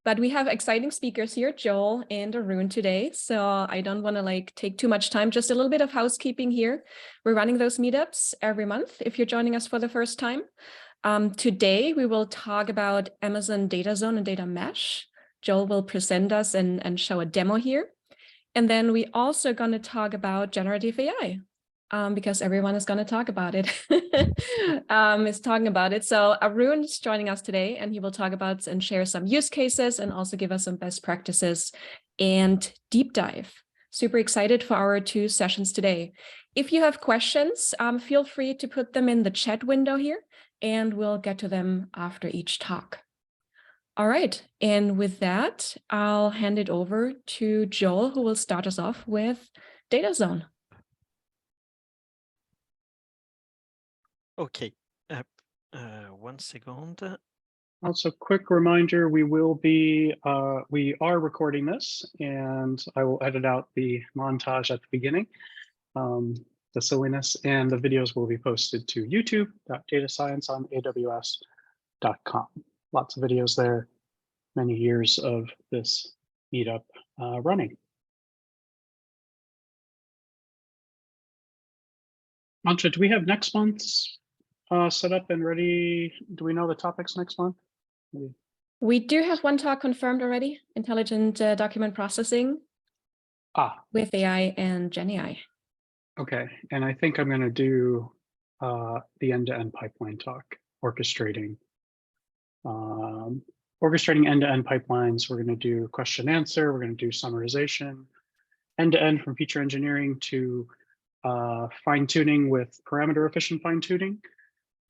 But we have exciting speakers here, Joel and Arun today. So I don't want to take too much time, just a little bit of housekeeping here. We're running those meetups every month if you're joining us for the first time. Today, we will talk about Amazon DataZone and Data Mesh. Joel will present us and show a demo here. And then we also going to talk about generative AI. Because everyone is going to talk about it, is talking about it. So Arun is joining us today, and he will talk about and share some use cases and also give us some best practices and deep dive. Super excited for our 2 sessions today. If you have questions, feel free to put them in the chat window here, and we'll get to them after each talk. All right, and with that, I'll hand it over to Joel, who will start us off with DataZone. Okay, 1 second. Also, quick reminder, we are recording this, and I will edit out the montage at the beginning, the silliness, and the videos will be posted to youtube.datascienceonaws.com. Lots of videos there, many years of this meetup running. Antje, do we have next month's set up and ready? Do we know the topics next month? Maybe. We do have one talk confirmed already, intelligent document processing with AI and Gen AI. Okay, and I think I'm going to do the end-to-end pipeline talk, orchestrating end-to-end pipelines. We're going to do question answer. We're going to do summarization, end-to-end from feature engineering to fine-tuning with parameter efficient fine-tuning.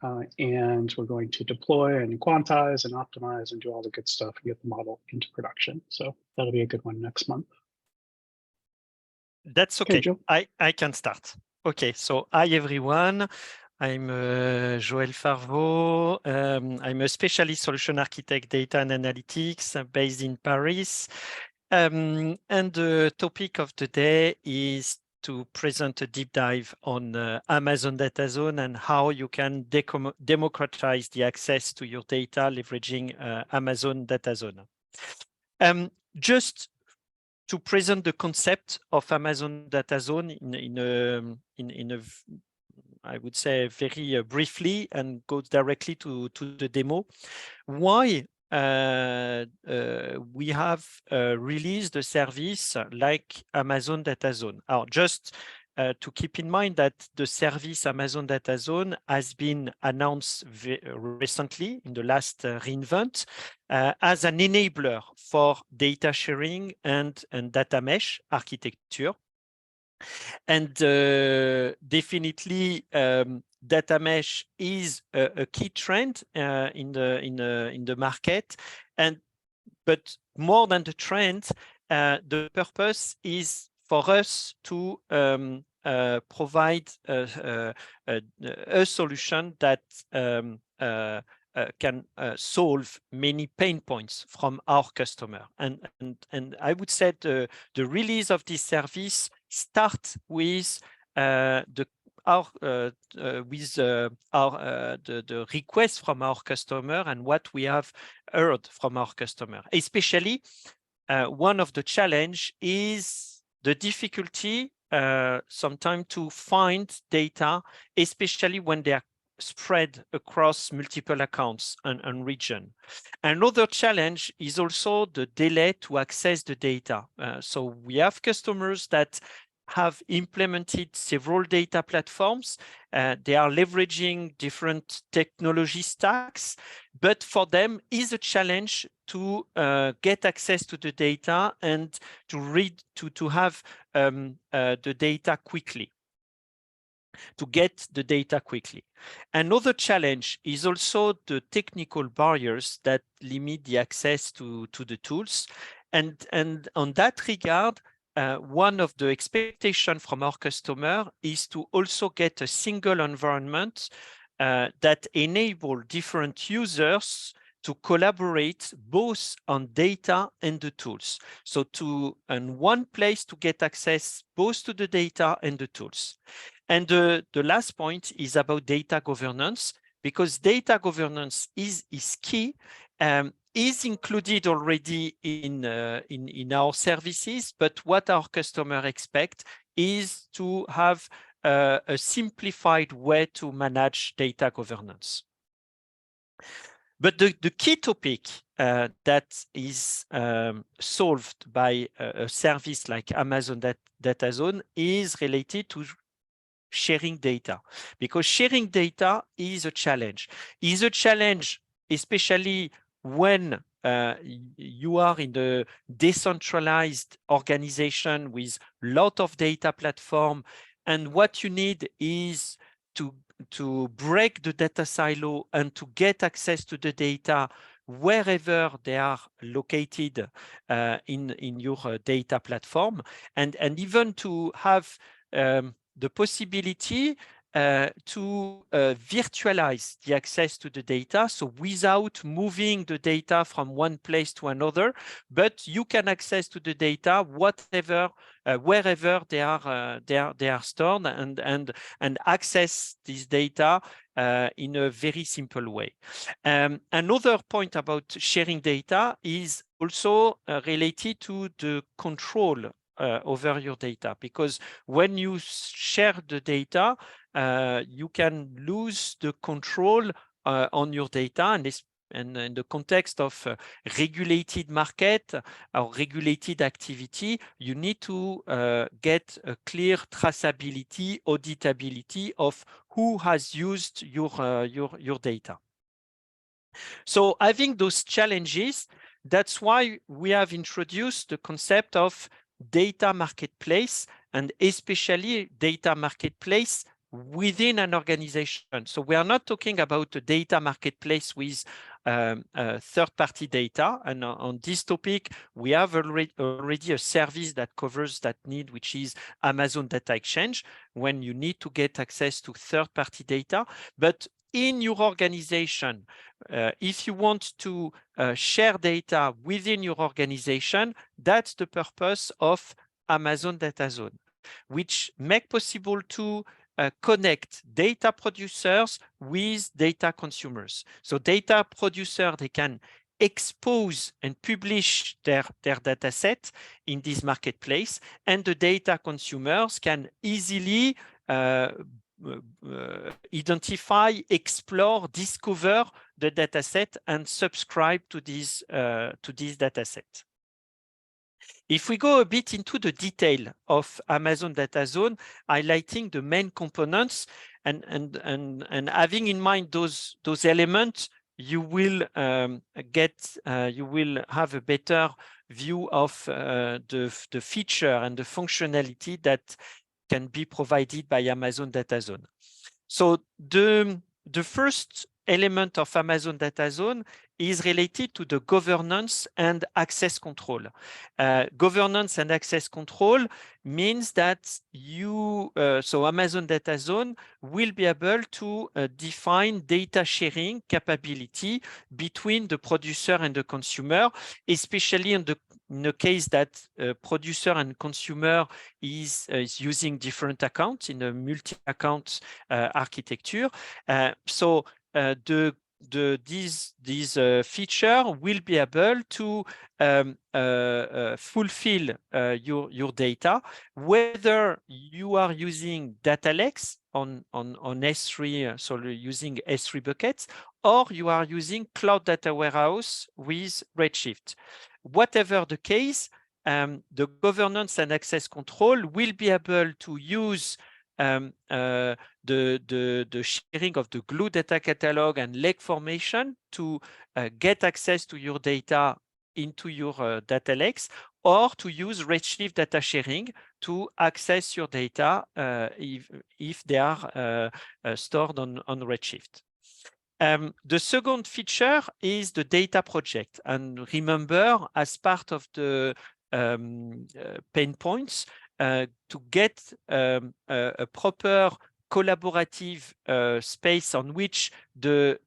And we're going to deploy and quantize and optimize and do all the good stuff and get the model into production. So that'll be a good one next month. That's okay. Joe. I can start. Okay, so hi everyone. I'm Joël Farvault. I'm a specialist solution architect, data and analytics based in Paris. And the topic of the day is to present a deep dive on Amazon DataZone and how you can democratize the access to your data leveraging Amazon DataZone. Just to present the concept of Amazon DataZone in a I would say very briefly and go directly to the demo. Why we have released a service like Amazon DataZone. Just to keep in mind that the service Amazon DataZone has been announced recently in the last reInvent as an enabler for data sharing and data mesh architecture. And definitely data mesh is a key trend in the market, but more than the trend, the purpose is for us to provide a solution that can solve many pain points from our customer. And I would say the release of this service starts with the request from our customer and what we have heard from our customer. Especially, one of the challenge is the difficulty sometimes to find data, especially when they are spread across multiple accounts and region. Another challenge is also the delay to access the data. So we have customers that have implemented several data platforms. They are leveraging different technology stacks, but for them is a challenge to get access to the data and to have the data quickly. To get the data quickly. Another challenge is also the technical barriers that limit the access to the tools. And on that regard, one of the expectations from our customer is to also get a single environment that enable different users to collaborate both on data and the tools. So in one place to get access both to the data and the tools. And the last point is about data governance, because data governance is key is included already in our services, but what our customer expect is to have a simplified way to manage data governance. But the key topic that is solved by a service like Amazon DataZone is related to sharing data, because sharing data is a challenge. Is a challenge, especially when you are in the decentralized organization with a lot of data platform, and what you need is to break the data silo and to get access to the data wherever they are located in your data platform, and even to have the possibility to virtualize the access to the data, so without moving the data from one place to another, but you can access to the data whatever wherever they are stored, and access this data in a very simple way. Another point about sharing data is also related to the control over your data, because when you share the data, you can lose the control on your data, and in the context of regulated market or regulated activity, you need to get a clear traceability, auditability of who has used your data. So having those challenges, that's why we have introduced the concept of data marketplace, and especially data marketplace within an organization. So we are not talking about a data marketplace with third-party data. And on this topic, we have already a service that covers that need, which is Amazon Data Exchange, when you need to get access to third-party data. But in your organization, if you want to share data within your organization, that's the purpose of Amazon DataZone, which make possible to connect data producers with data consumers. So data producer, they can expose and publish their data set in this marketplace, and the data consumers can easily identify, explore, discover the data set and subscribe to this data set. If we go a bit into the detail of Amazon DataZone, highlighting the main components and having in mind those elements, you will you will have a better view of the feature and the functionality that can be provided by Amazon DataZone. So the first element of Amazon DataZone is related to the governance and access control. Governance and access control means that so Amazon DataZone will be able to define data sharing capability between the producer and the consumer, especially in the case that producer and consumer is using different accounts in a multi-account architecture. So this feature will be able to fulfill your data, whether you are using data lakes on S3, so using S3 buckets, or you are using cloud data warehouse with Redshift. Whatever the case, the governance and access control will be able to use the sharing of the glue data catalog and lake formation to get access to your data into your data lakes, or to use Redshift data sharing to access your data if they are stored on Redshift. The second feature is the data project. And remember, as part of the pain points, to get a proper collaborative space on which the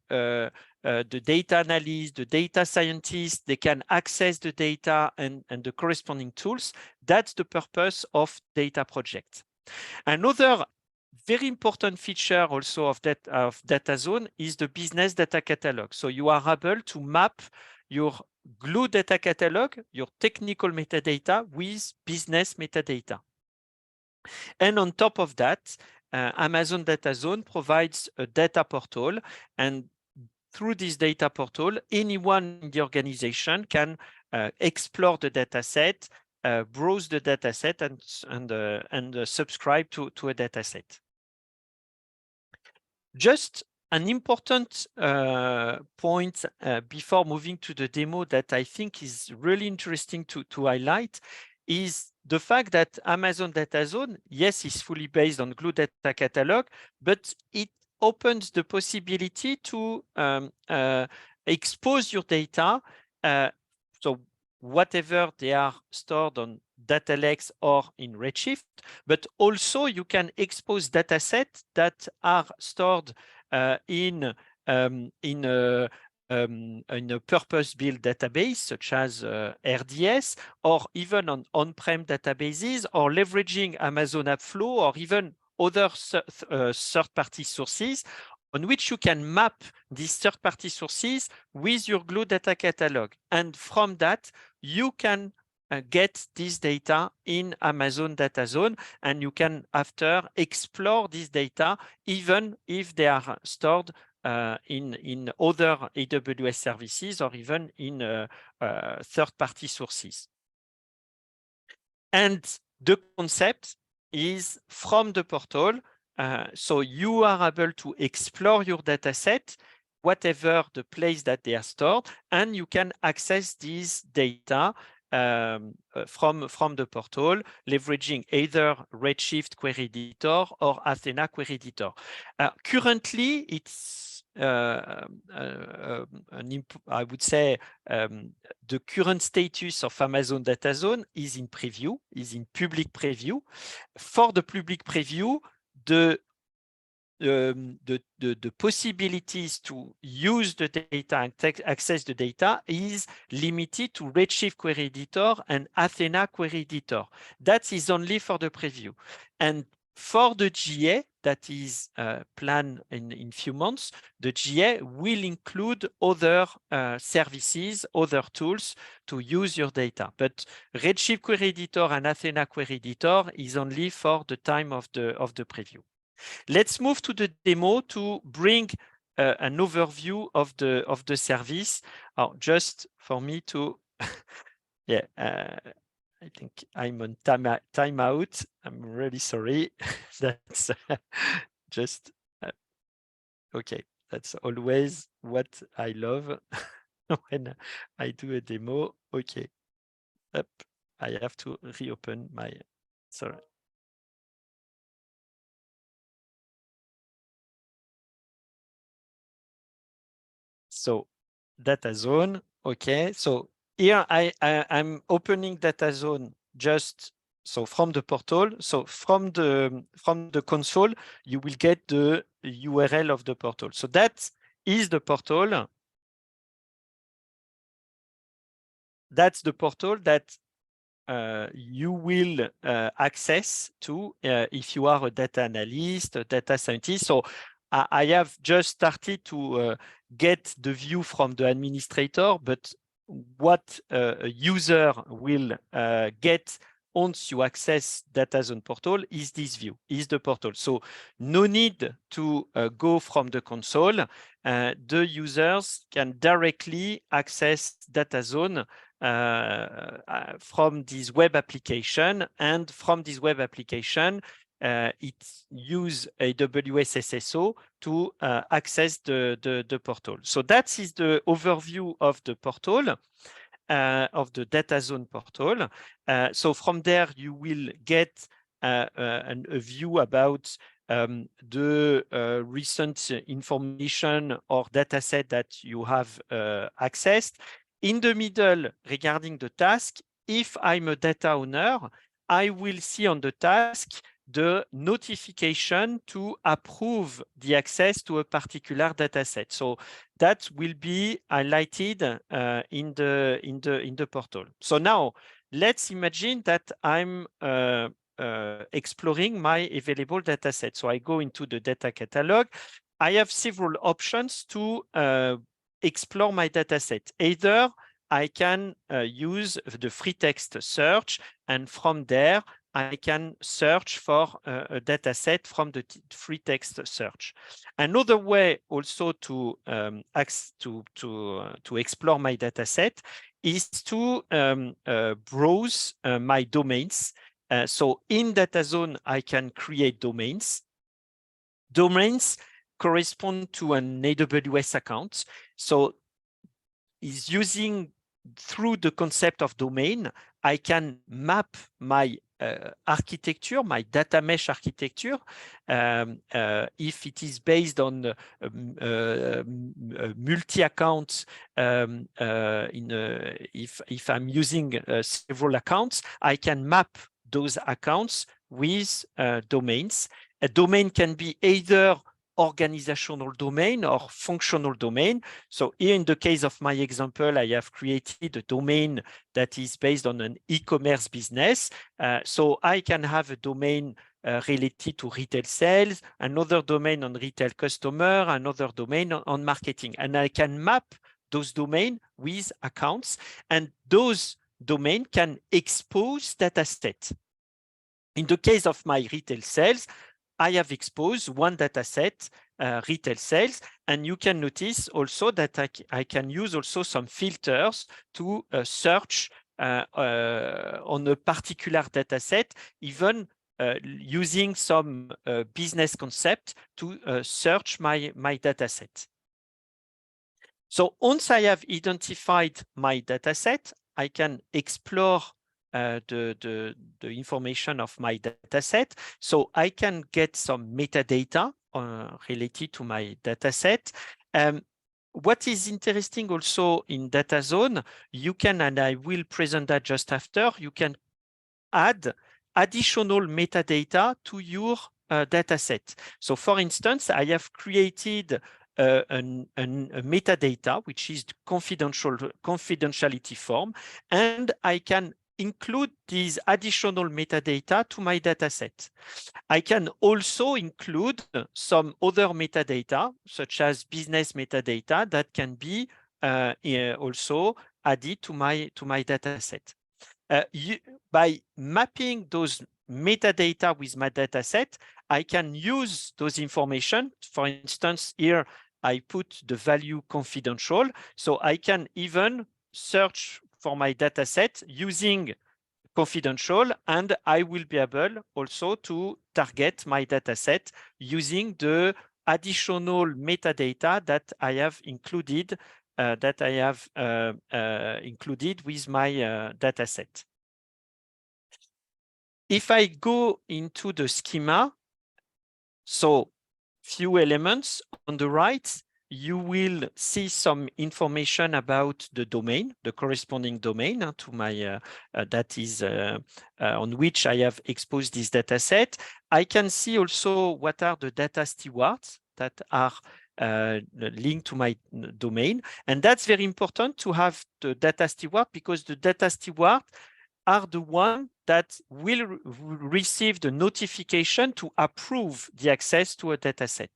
data analyst, the data scientist, they can access the data and the corresponding tools. That's the purpose of data project. Another very important feature also of DataZone is the business data catalog. So you are able to map your Glue data catalog, your technical metadata with business metadata. And on top of that, Amazon DataZone provides a data portal, and through this data portal, anyone in the organization can explore the data set, browse the data set, and subscribe to a data set. Just an important point before moving to the demo that I think is really interesting to highlight is the fact that Amazon DataZone, yes, is fully based on Glue Data Catalog, but it opens the possibility to expose your data. So whatever they are stored on data lakes or in Redshift, but also you can expose data sets that are stored in a purpose-built database such as RDS, or even on on-prem databases, or leveraging Amazon AppFlow, or even other third-party sources on which you can map these third-party sources with your Glue data catalog. And from that, you can get this data in Amazon DataZone, and you can after explore this data, even if they are stored in other AWS services or even in third-party sources. And the concept is from the portal. So you are able to explore your data set, whatever the place that they are stored, and you can access this data from the portal, leveraging either Redshift Query Editor or Athena Query Editor. Currently, it's I would say the current status of Amazon DataZone is in preview, is in public preview. For the public preview, the possibilities to use the data and access the data is limited to Redshift Query Editor and Athena Query Editor. That is only for the preview. And for the GA that is planned in few months, the GA will include other services, other tools to use your data. But Redshift Query Editor and Athena Query Editor is only for the time of the preview. Let's move to the demo to bring an overview of the service. Just for me to, yeah, I think I'm on timeout. I'm really sorry. That's just okay. That's always what I love when I do a demo. Okay, up. I have to reopen my. Sorry. So DataZone, okay. So here I'm opening DataZone just so from the portal. So from the console, you will get the URL of the portal. So that is the portal. That's the portal that you will access to if you are a data analyst, a data scientist. So I have just started to get the view from the administrator, but what a user will get once you access DataZone portal is this view, is the portal. So no need to go from the console. The users can directly access DataZone from this web application, and from this web application, it uses AWS SSO to access the portal. So that is the overview of the portal, of the DataZone portal. So from there, you will get a view about the recent information or dataset that you have accessed. In the middle, regarding the task, if I'm a data owner, I will see on the task the notification to approve the access to a particular dataset. So that will be highlighted in the portal. So now let's imagine that I'm a exploring my available data set. So I go into the data catalog. I have several options to explore my data set. Either I can use the free text search, and from there, I can search for a data set from the free text search. Another way also to explore my data set is to browse my domains. So in DataZone, I can create domains. Domains correspond to an AWS account. So is using through the concept of domain, I can map my architecture, my data mesh architecture, if it is based on multi-accounts, if I'm using several accounts, I can map those accounts with domains. A domain can be either organizational domain or functional domain. So here in the case of my example, I have created a domain that is based on an e-commerce business. So I can have a domain related to retail sales, another domain on retail customer, another domain on marketing. And I can map those domains with accounts, and those domains can expose data set. In the case of my retail sales, I have exposed one data set, retail sales, and you can notice also that I can use also some filters to search on a particular data set, even using some business concept to search my data set. So once I have identified my data set, I can explore the information of my data set. So I can get some metadata related to my data set. What is interesting also in DataZone, you can, and I will present that just after, you can add additional metadata to your data set. So for instance, I have created a metadata, which is confidentiality form, and I can include these additional metadata to my data set. I can also include some other metadata, such as business metadata, that can be also added to my data set. By mapping those metadata with my data set, I can use those information. For instance, here I put the value confidential, so I can even search for my data set using confidential, and I will be able also to target my data set using the additional metadata that I have included included with my data set. If I go into the schema, so few elements on the right, you will see some information about the domain, the corresponding domain to my that is on which I have exposed this data set. I can see also what are the data stewards that are linked to my domain. And that's very important to have the data steward, because the data steward are the one that will receive the notification to approve the access to a data set.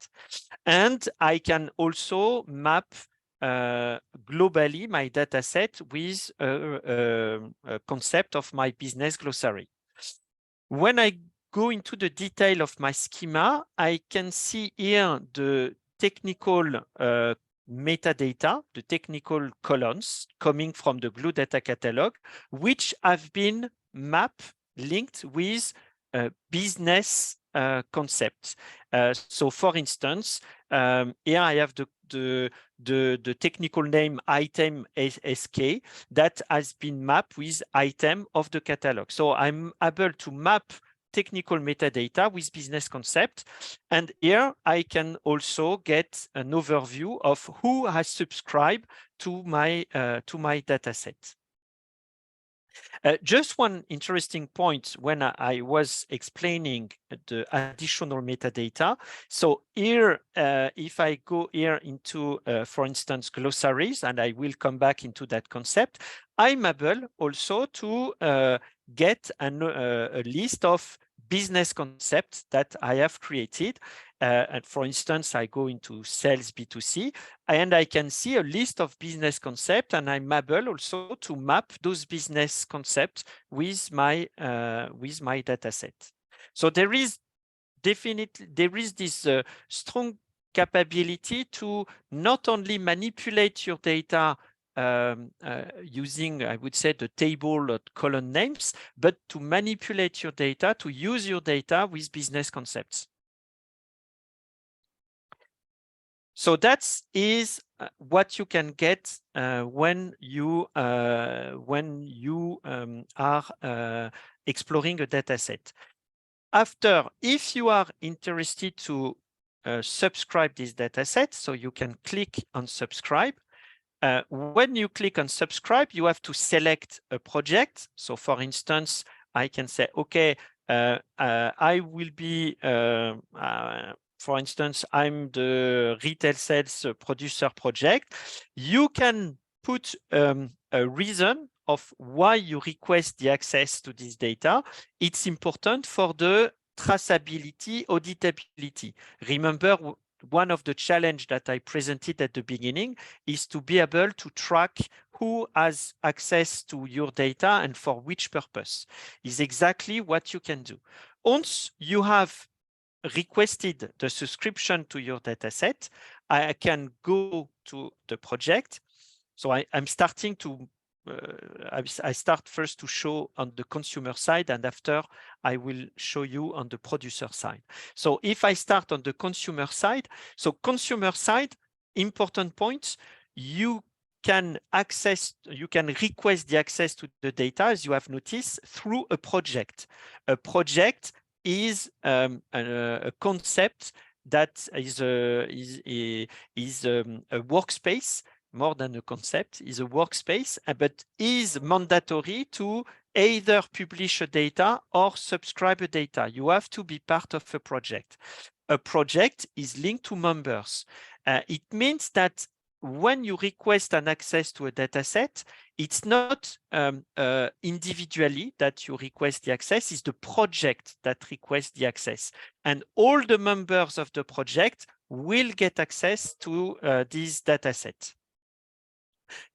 And I can also map globally my data set with a concept of my business glossary. When I go into the detail of my schema, I can see here the technical metadata, the technical columns coming from the Glue data catalog, which have been mapped, linked with business concepts. So for instance, here I have the technical name item SK that has been mapped with item of the catalog. So I'm able to map technical metadata with business concept. And here I can also get an overview of who has subscribed to my data set. Just one interesting point when I was explaining the additional metadata. So here, if I go here into, for instance, glossaries, and I will come back into that concept, I'm able also to get a list of business concepts that I have created. And for instance, I go into sales B2C and I can see a list of business concepts, and I'm able also to map those business concepts with my data set. So there is definitely this strong capability to not only manipulate your data using, I would say, the table or column names, but to manipulate your data, to use your data with business concepts. So that is what you can get when you are exploring a data set. After, if you are interested to subscribe this data set, so you can click on subscribe. When you click on subscribe, you have to select a project. So for instance, I can say, okay, I will be, for instance, I'm the retail sales producer project. You can put a reason of why you request the access to this data. It's important for the traceability, auditability. Remember, one of the challenges that I presented at the beginning is to be able to track who has access to your data and for which purpose. Is exactly what you can do. Once you have requested the subscription to your data set, I can go to the project. So I'm starting to, I start first to show on the consumer side, and after I will show you on the producer side. So if I start on the consumer side, so consumer side, important points, you can request the access to the data, as you have noticed, through a project. A project is a concept that is a workspace. More than a concept, is a workspace, but is mandatory to either publish a data or subscribe a data. You have to be part of a project. A project is linked to members. It means that when you request an access to a data set, it's not individually that you request the access, it's the project that requests the access. And all the members of the project will get access to this data set.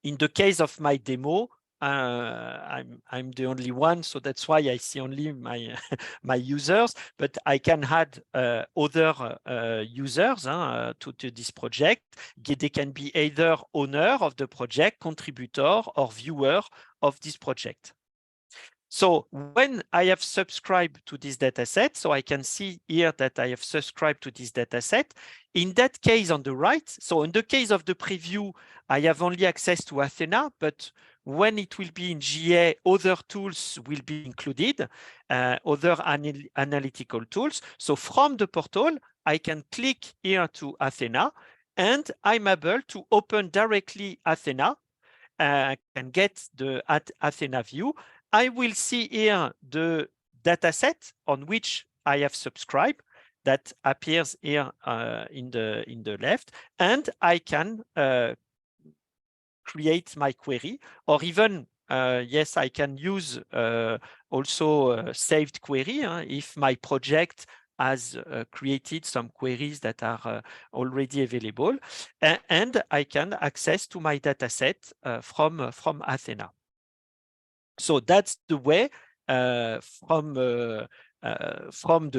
In the case of my demo, I'm the only one, so that's why I see only my my users. But I can add other users to this project. They can be either owner of the project, contributor, or viewer of this project. So when I have subscribed to this data set, so I can see here that I have subscribed to this data set. In that case on the right, so in the case of the preview, I have only access to Athena, but when it will be in GA, other tools will be included, other analytical tools. So from the portal, I can click here to Athena, and I'm able to open directly Athena. I can get the Athena view. I will see here the data set on which I have subscribed that appears here in the left, and I can create my query, or even yes, I can use also a saved query if my project has created some queries that are already available, and I can access to my data set from Athena. So that's the way from the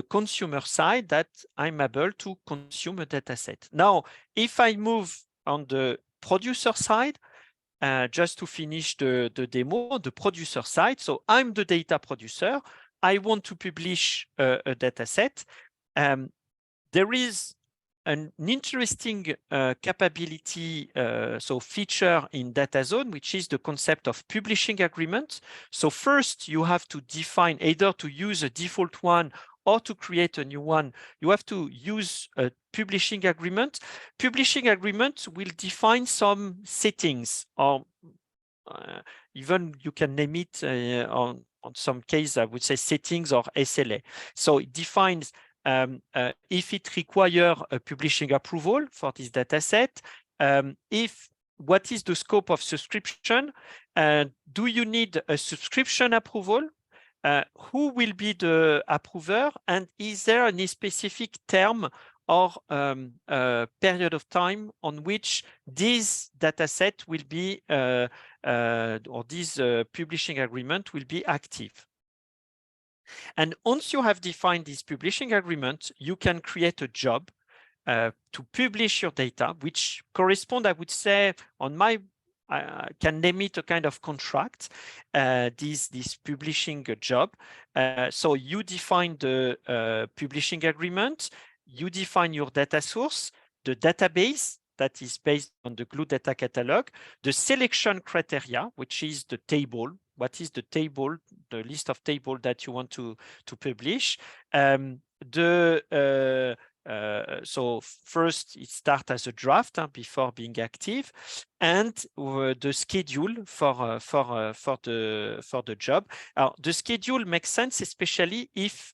consumer side that I'm able to consume a data set. Now, if I move on the producer side, just to finish the demo, the producer side. So I'm the data producer. I want to publish a data set. There is an interesting capability, so feature in DataZone, which is the concept of publishing agreement. So first, you have to define either to use a default one or to create a new one. You have to use a publishing agreement. Publishing agreement will define some settings, or even you can name it on some case, I would say settings or SLA. So it defines if it requires a publishing approval for this data set, what is the scope of subscription, do you need a subscription approval, who will be the approver, and is there any specific term or period of time on which this data set will be or this publishing agreement will be active. And once you have defined this publishing agreement, you can create a job to publish your data, which correspond, I would say, on my can name it a kind of contract, this publishing job. So you define the publishing agreement, you define your data source, the database that is based on the Glue data catalog, the selection criteria, which is the table. What is the table, the list of table that you want to publish? So first it starts as a draft before being active, and the schedule for the job. The schedule makes sense, especially if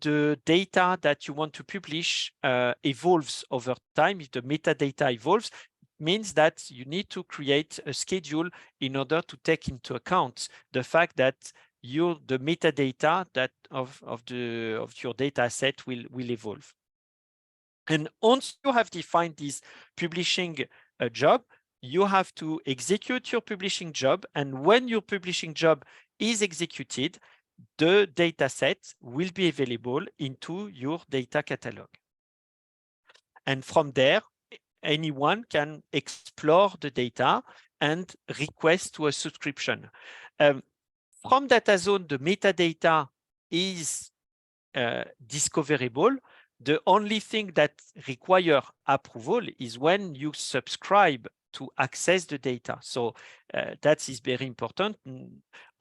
the data that you want to publish evolves over time. If the metadata evolves, it means that you need to create a schedule in order to take into account the fact that the metadata that of your data set will evolve. And once you have defined this publishing job, you have to execute your publishing job. And when your publishing job is executed, the data set will be available into your data catalog. And from there, anyone can explore the data and request to a subscription. From DataZone, the metadata is discoverable. The only thing that requires approval is when you subscribe to access the data. So that is very important.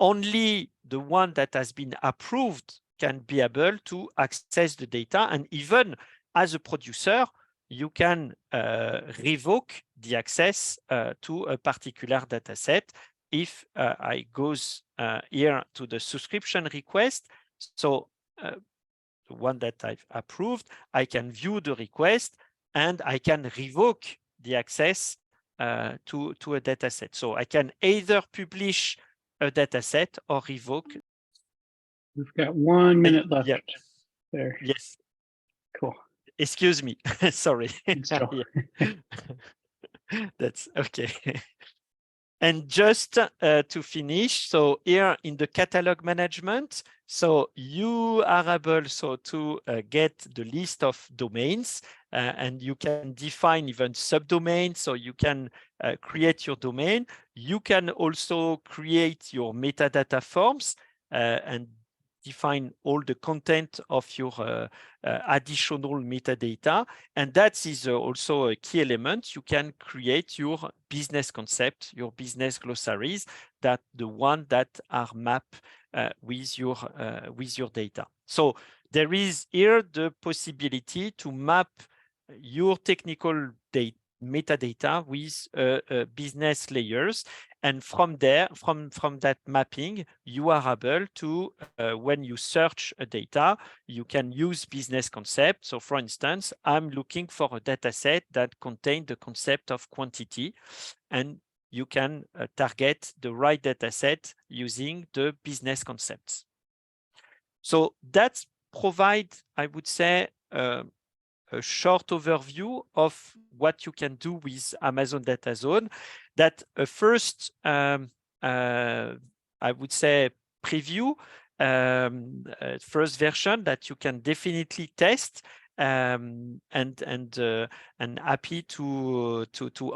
Only the one that has been approved can be able to access the data. And even as a producer, you can revoke the access to a particular data set. If I goes here to the subscription request, so the one that I've approved, I can view the request and I can revoke the access to a data set. So I can either publish a data set or revoke. We've got 1 minute left there. Yes. Cool. Excuse me. Sorry. That's okay. And just to finish, so here in the catalog management, so you are able to get the list of domains, and you can define even subdomains, so you can create your domain. You can also create your metadata forms and define all the content of your additional metadata. And that is also a key element. You can create your business concept, your business glossaries, that the one that are mapped with your data. So there is here the possibility to map your technical data, metadata with business layers, and from there, from that mapping, you are able to when you search a data, you can use business concepts. So for instance, I'm looking for a data set that contains the concept of quantity, and you can target the right data set using the business concepts. So that provides, I would say, a short overview of what you can do with Amazon DataZone. That first, I would say, preview, first version that you can definitely test, and happy to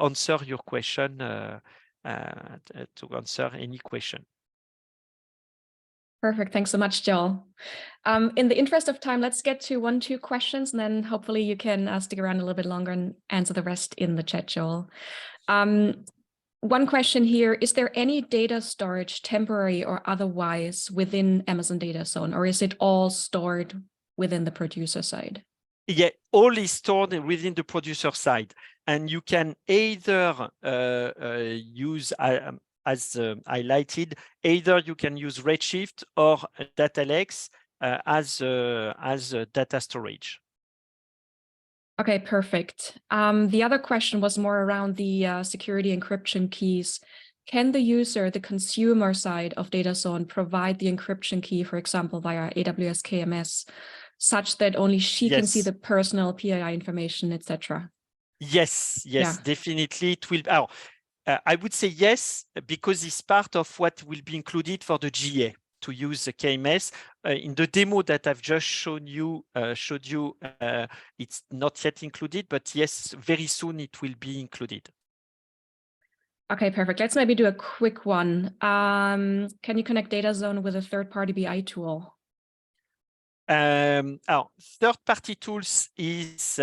answer your question, to answer any question. Perfect. Thanks so much, Joel. In the interest of time, let's get to 1-2 questions, and then hopefully you can stick around a little bit longer and answer the rest in the chat, Joel. One question here, is there any data storage, temporary or otherwise, within Amazon DataZone, or is it all stored within the producer side? Yeah, all is stored within the producer side, and you can either use as highlighted, either you can use Redshift or Data Lakes as data storage. Okay, perfect. The other question was more around the security encryption keys can the user, the consumer side of DataZone, provide the encryption key, for example, via AWS KMS, such that only she can see Yes. the personal PII information, etc.? Yes, Yeah. definitely it will. I would say yes, because it's part of what will be included for the GA to use the KMS. In the demo that I've just showed you, it's not yet included, but yes, very soon it will be included. Okay, perfect. Let's maybe do a quick one. Can you connect DataZone with a third-party BI tool? Third-party tools is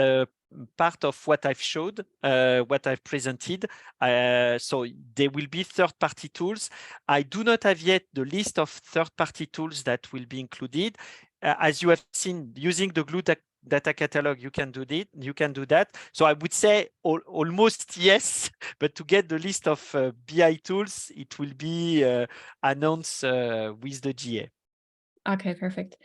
part of what I've showed, what I've presented. So there will be third-party tools. I do not have yet the list of third-party tools that will be included. As you have seen, using the Glue data catalog, you can do that. So I would say almost yes, but to get the list of BI tools, it will be announced with the GA. Okay, perfect.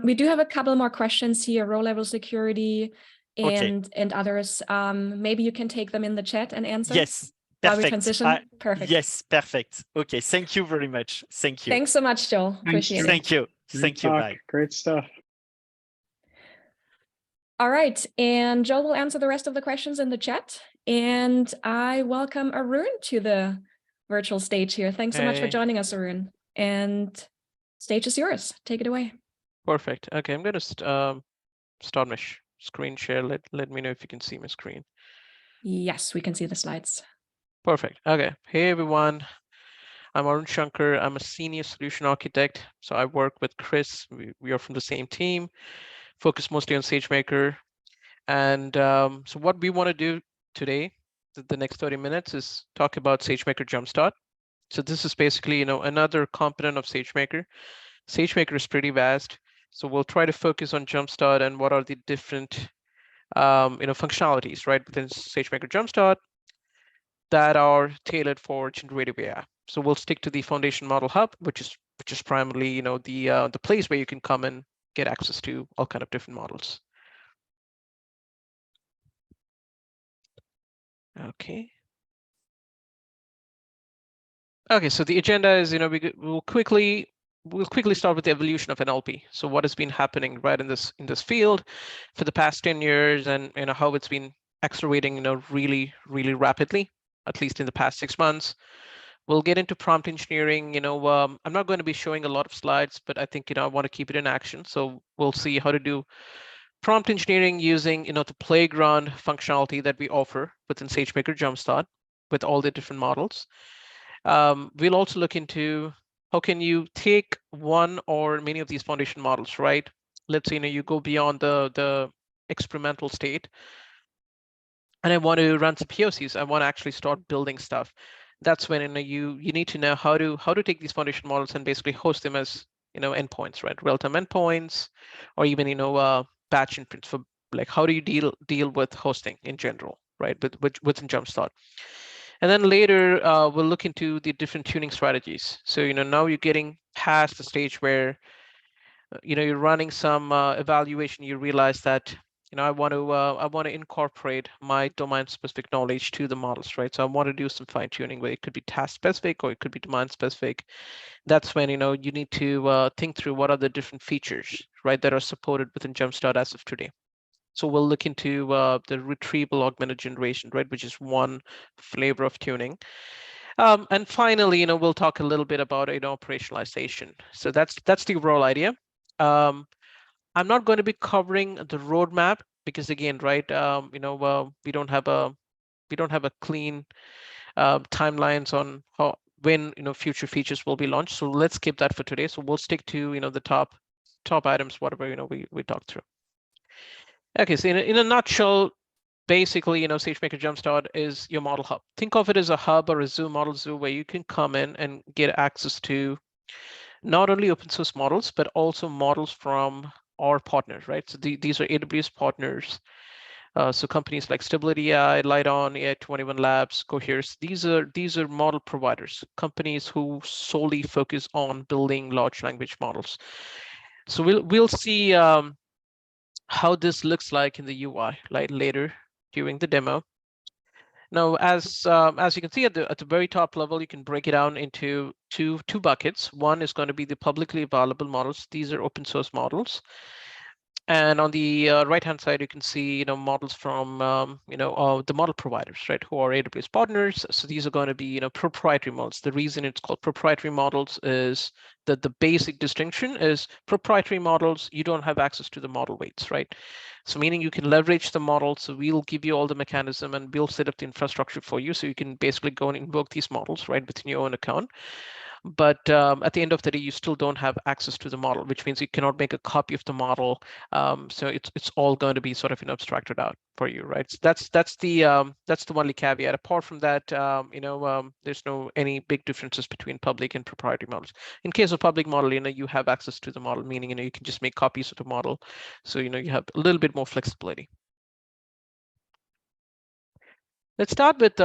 We do have a couple more questions here, row-level security and others. Maybe you can take them in the chat and answer. Yes, while we perfect. transition. Perfect. Yes, perfect. Okay, thank you very much. Thank you. Thanks so much, Joel. Appreciate it. Thank you. Great Thank you. talk. Bye. Great stuff. All right, and Joel will answer the rest of the questions in the chat. And I welcome Arun to the virtual stage here. Thanks so much for joining us, Arun. And stage is yours. Take it away. Perfect. Okay, I'm going to start my screen share. Let me know if you can see my screen. Yes, we can see the slides. Perfect. Okay. Hey, everyone. I'm Arun Shankar. I'm a senior solution architect. So I work with Chris. We are from the same team, focus mostly on SageMaker. And so what we want to do today, the next 30 minutes, is talk about SageMaker Jumpstart. So this is basically, another component of SageMaker. SageMaker is pretty vast. So we'll try to focus on Jumpstart and what are the different functionalities, right, within SageMaker Jumpstart that are tailored for generative AI. So we'll stick to the foundation model hub, which is primarily, the place where you can come and get access to all kind of different models. Okay. Okay, so the agenda is, we'll quickly start with the evolution of NLP. So what has been happening right in this field for the past 10 years, and how it's been accelerating, really, really rapidly, at least in the past 6 months. We'll get into prompt engineering. I'm not going to be showing a lot of slides, but I think, I want to keep it in action. So we'll see how to do prompt engineering using, the playground functionality that we offer within SageMaker Jumpstart with all the different models. We'll also look into how can you take one or many of these foundation models, right? Let's say, you go beyond the experimental state, and I want to run some POCs. I want to actually start building stuff. That's when you need to know how to take these foundation models and basically host them as endpoints, right? Real-time endpoints, or even batch inference for, like, how do you deal with hosting in general, right? Within Jumpstart. And then later we'll look into the different tuning strategies. So now you're getting past the stage where you're running some evaluation. You realize that I want to incorporate my domain specific knowledge to the models, right? So I want to do some fine tuning where it could be task specific or it could be domain specific. That's when you need to think through what are the different features, right, that are supported within Jumpstart as of today. So we'll look into the retrieval augmented generation, right, which is one flavor of tuning. And finally, we'll talk a little bit about operationalization. So that's the overall idea. I'm not going to be covering the roadmap because, again, right, we don't have a clean timelines on when future features will be launched. So let's skip that for today. So we'll stick to the top items, whatever we talked through. Okay, so in a nutshell, basically, SageMaker Jumpstart is your model hub. Think of it as a hub or a zoo, model zoo, where you can come in and get access to not only open source models, but also models from our partners, right? So these are AWS partners. So companies like Stability AI, Lighton, AI21 Labs, Coheres, these are model providers, companies who solely focus on building large language models. So we'll see how this looks like in the UI, like later during the demo. Now, as you can see at the very top level, you can break it down into two buckets. One is going to be the publicly available models. These are open source models. And on the right-hand side, you can see, models from, the model providers, right, who are AWS partners. So these are going to be, proprietary models. The reason it's called proprietary models is that the basic distinction is proprietary models, you don't have access to the model weights, right? So meaning you can leverage the model. So we'll give you all the mechanism and we'll set up the infrastructure for you. So you can basically go and invoke these models, right, within your own account. But at the end of the day, you still don't have access to the model, which means you cannot make a copy of the model. So it's all going to be sort of abstracted out for you, right? So that's the only caveat. Apart from that, there's no any big differences between public and proprietary models. In case of public model, you have access to the model, meaning you can just make copies of the model. So you have a little bit more flexibility. Let's start with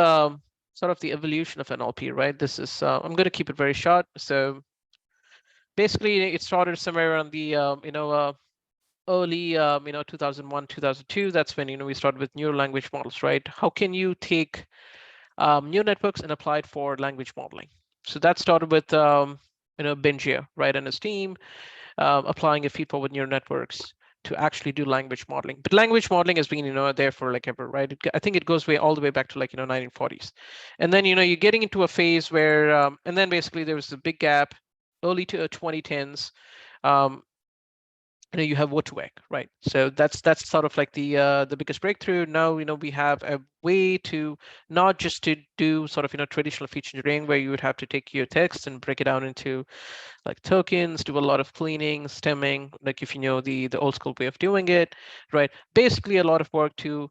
sort of the evolution of NLP, right? This is, I'm going to keep it very short. So basically, it started somewhere around the, early, 2001, 2002. That's when, we started with neural language models, right? How can you take neural networks and apply it for language modeling? So that started with, Benjia, right, and his team applying a feed-forward neural networks to actually do language modeling. But language modeling has been, there for like ever, right? I think it goes all the way back to like, 1940s. And then, you're getting into a phase where, and then basically there was a big gap, early to 2010s. You have Wotowek, right? So that's sort of like the biggest breakthrough. Now, we have a way to not just to do sort of, traditional feature engineering where you would have to take your text and break it down into like tokens, do a lot of cleaning, stemming, like if you know the old school way of doing it, right? Basically a lot of work to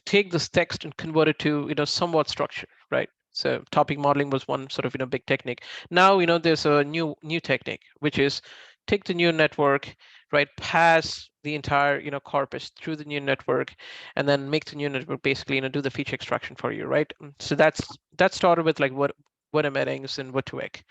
take this text and convert it to, somewhat structure, right? So topic modeling was one sort of, big technique. Now, there's a new technique, which is take the neural network, right, pass the entire, corpus through the neural network, and then make the neural network basically, do the feature extraction for you, right? So that started with like what embeddings and Wotowek.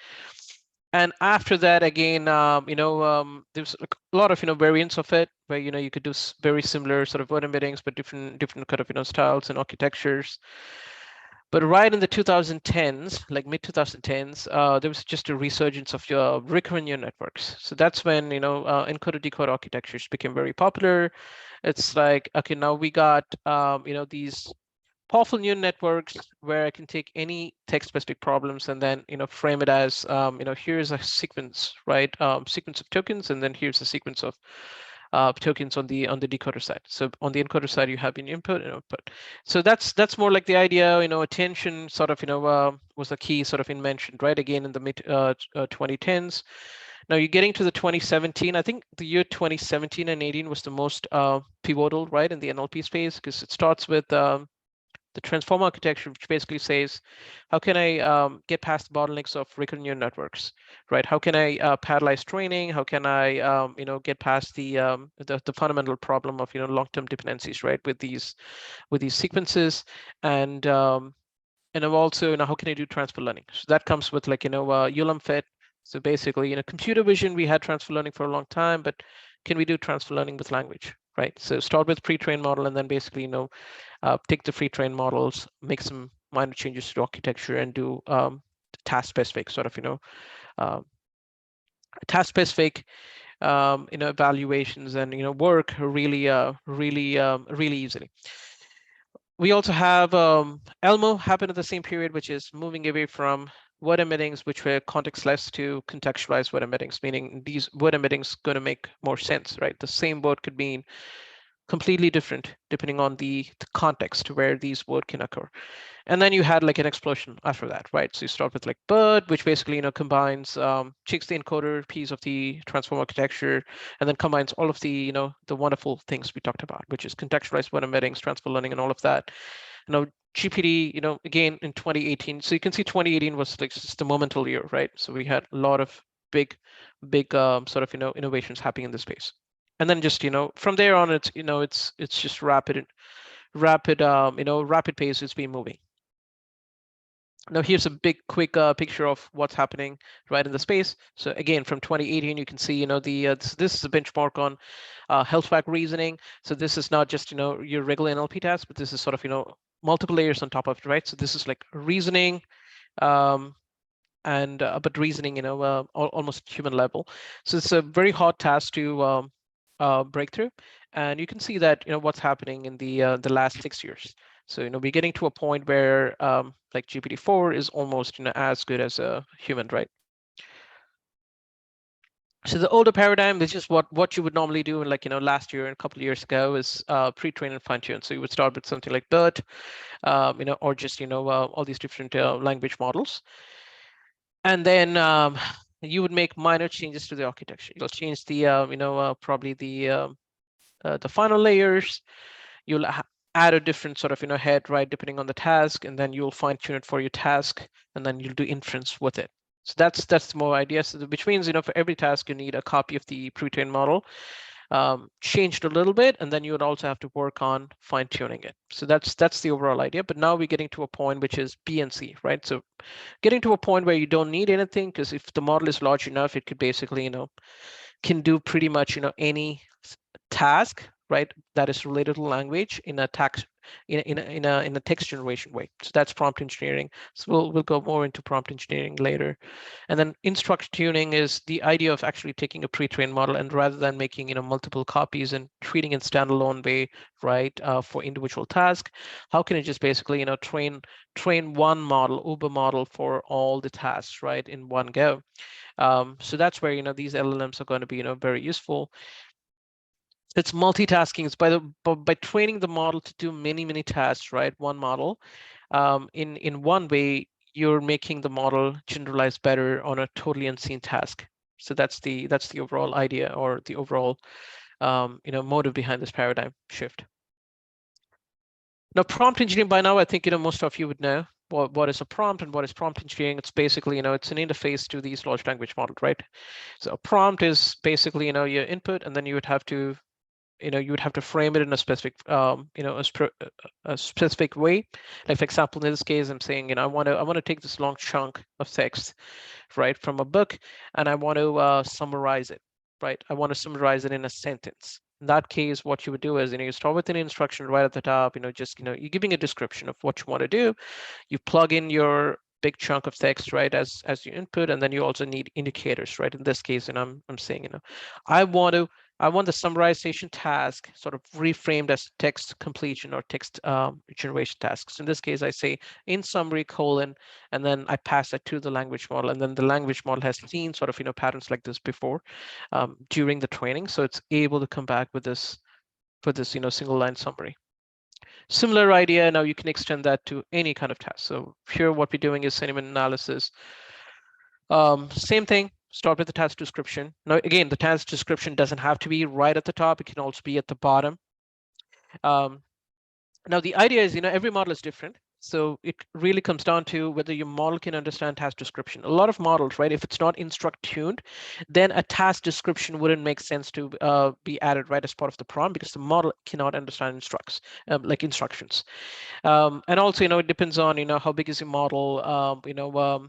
And after that, again, there's a lot of variants of it, where you could do very similar sort of word embeddings, but different kind of styles and architectures. But right in the 2010s, like mid 2010s, there was just a resurgence of recurrent neural networks. So that's when encoder decoder architectures became very popular. It's like, okay, now we got these powerful neural networks where I can take any text-specific problems and then frame it as here's a sequence, right? Sequence of tokens, and then here's a sequence of tokens on the decoder side. So on the encoder side, you have an input and output. So that's more like the idea. Attention sort of was a key sort of invention, right? Again in the mid 2010s. Now you're getting to the 2017. I think the year 2017 and 18 was the most pivotal, right, in the NLP space, because it starts with the transformer architecture, which basically says, how can I get past the bottlenecks of recurrent neural networks, right? How can I parallelize training? How can I, get past the fundamental problem of long-term dependencies, right, with these sequences, and also how can I do transfer learning? So that comes with like ULM fit. So basically, computer vision, we had transfer learning for a long time, but can we do transfer learning with language, right? So start with pre-trained model and then basically take the pre-trained models, make some minor changes to architecture, and do task-specific sort of task-specific evaluations and work really easily. We also have Elmo happen at the same period, which is moving away from word embeddings, which were contextless, to contextualized word embeddings, meaning these word embeddings going to make more sense, right? The same word could mean completely different depending on the context where these words can occur. And then you had like an explosion after that, right? So you start with like BERT, which basically combines takes the encoder piece of the transform architecture and then combines all of the the wonderful things we talked about, which is contextualized word embeddings, transfer learning, and all of that. GPT, again in 2018. So you can see 2018 was like just a momental year, right? So we had a lot of big sort of innovations happening in this space. And then just from there on, it's it's just rapid pace. It's been moving. Now here's a big quick picture of what's happening right in the space. So again, from 2018, you can see this is a benchmark on health fact reasoning. So this is not just your regular NLP task, but this is sort of multiple layers on top of it, right? So this is like reasoning, but reasoning, you know, almost human level. So it's a very hard task to break through, and you can see that, you know, what's happening in the last 6 years. So, you know, we're getting to a point where like GPT-4 is almost, you know, as good as a human, right? So the older paradigm, this is what you would normally do, like, you know, last year and a couple of years ago, is pre-train and fine-tune. So you would start with something like Barth, you know, or just, you know, all these different language models. And then you would make minor changes to the architecture. You'll change the, you know, probably the final layers. You'll add a different sort of, you know, head, right, depending on the task, and then you'll fine tune it for your task, and then you'll do inference with it. So that's the more idea. So which means, you know, for every task, you need a copy of the pre-trained model, changed a little bit, and then you would also have to work on fine tuning it. So that's the overall idea. But now we're getting to a point which is B and C, right? So getting to a point where you don't need anything, because if the model is large enough, it could basically, you know, can do pretty much, you know, any task, right, that is related to language in a text in a text generation way. So that's prompt engineering. So we'll go more into prompt engineering later. And then instruction tuning is the idea of actually taking a pre-trained model, and rather than making, you know, multiple copies and treating it standalone way, right, for individual task, how can it just basically, you know, train one model, Uber model, for all the tasks, right, in one go. So that's where, you know, these LLMs are going to be, you know, very useful. It's multitasking. It's by training the model to do many tasks, right? One model, in one way, you're making the model generalize better on a totally unseen task. So that's the overall idea, or the overall you know, motive behind this paradigm shift. Now, prompt engineering, by now, I think, you know, most of you would know what is a prompt and what is prompt engineering. It's basically, you know, it's an interface to these large language models, right? So a prompt is basically, you know, your input, and then you would have to, you know, you would have to frame it in a specific, you know, a specific way. Like, for example, in this case, I'm saying, you know, I want to take this long chunk of text, right, from a book, and I want to summarize it, right? I want to summarize it in a sentence. In that case, what you would do is, you know, you start with an instruction right at the top, you know, just, you know, you're giving a description of what you want to do. You plug in your big chunk of text, right, as your input, and then you also need indicators, right? In this case, and I'm saying, you know, I want the summarization task sort of reframed as text completion or text generation tasks. In this case, I say in summary : and then I pass that to the language model, and then the language model has seen sort of, you know, patterns like this before during the training, so it's able to come back with this you know, single line summary. Similar idea. Now you can extend that to any kind of task. So here, what we're doing is sentiment analysis. Same thing. Start with the task description. Now, again, the task description doesn't have to be right at the top. It can also be at the bottom. Now, the idea is, you know, every model is different. So it really comes down to whether your model can understand task description. A lot of models, right, if it's not instruct tuned, then a task description wouldn't make sense to be added right as part of the prompt, because the model cannot understand like instructions. And also, you know, it depends on, you know, how big is your model, you know,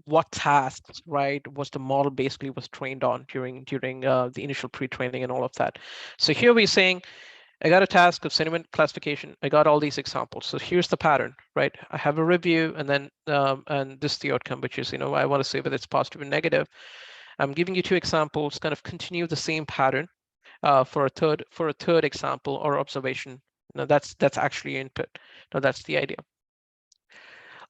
what tasks, right, was the model basically was trained on during the initial pre-training and all of that. So here we're saying, I got a task of sentiment classification. I got all these examples. So here's the pattern, right? I have a review, and then and this is the outcome, which is, you know, I want to say whether it's positive or negative. I'm giving you 2 examples, kind of continue the same pattern for a third example or observation. Now that's actually input. Now that's the idea.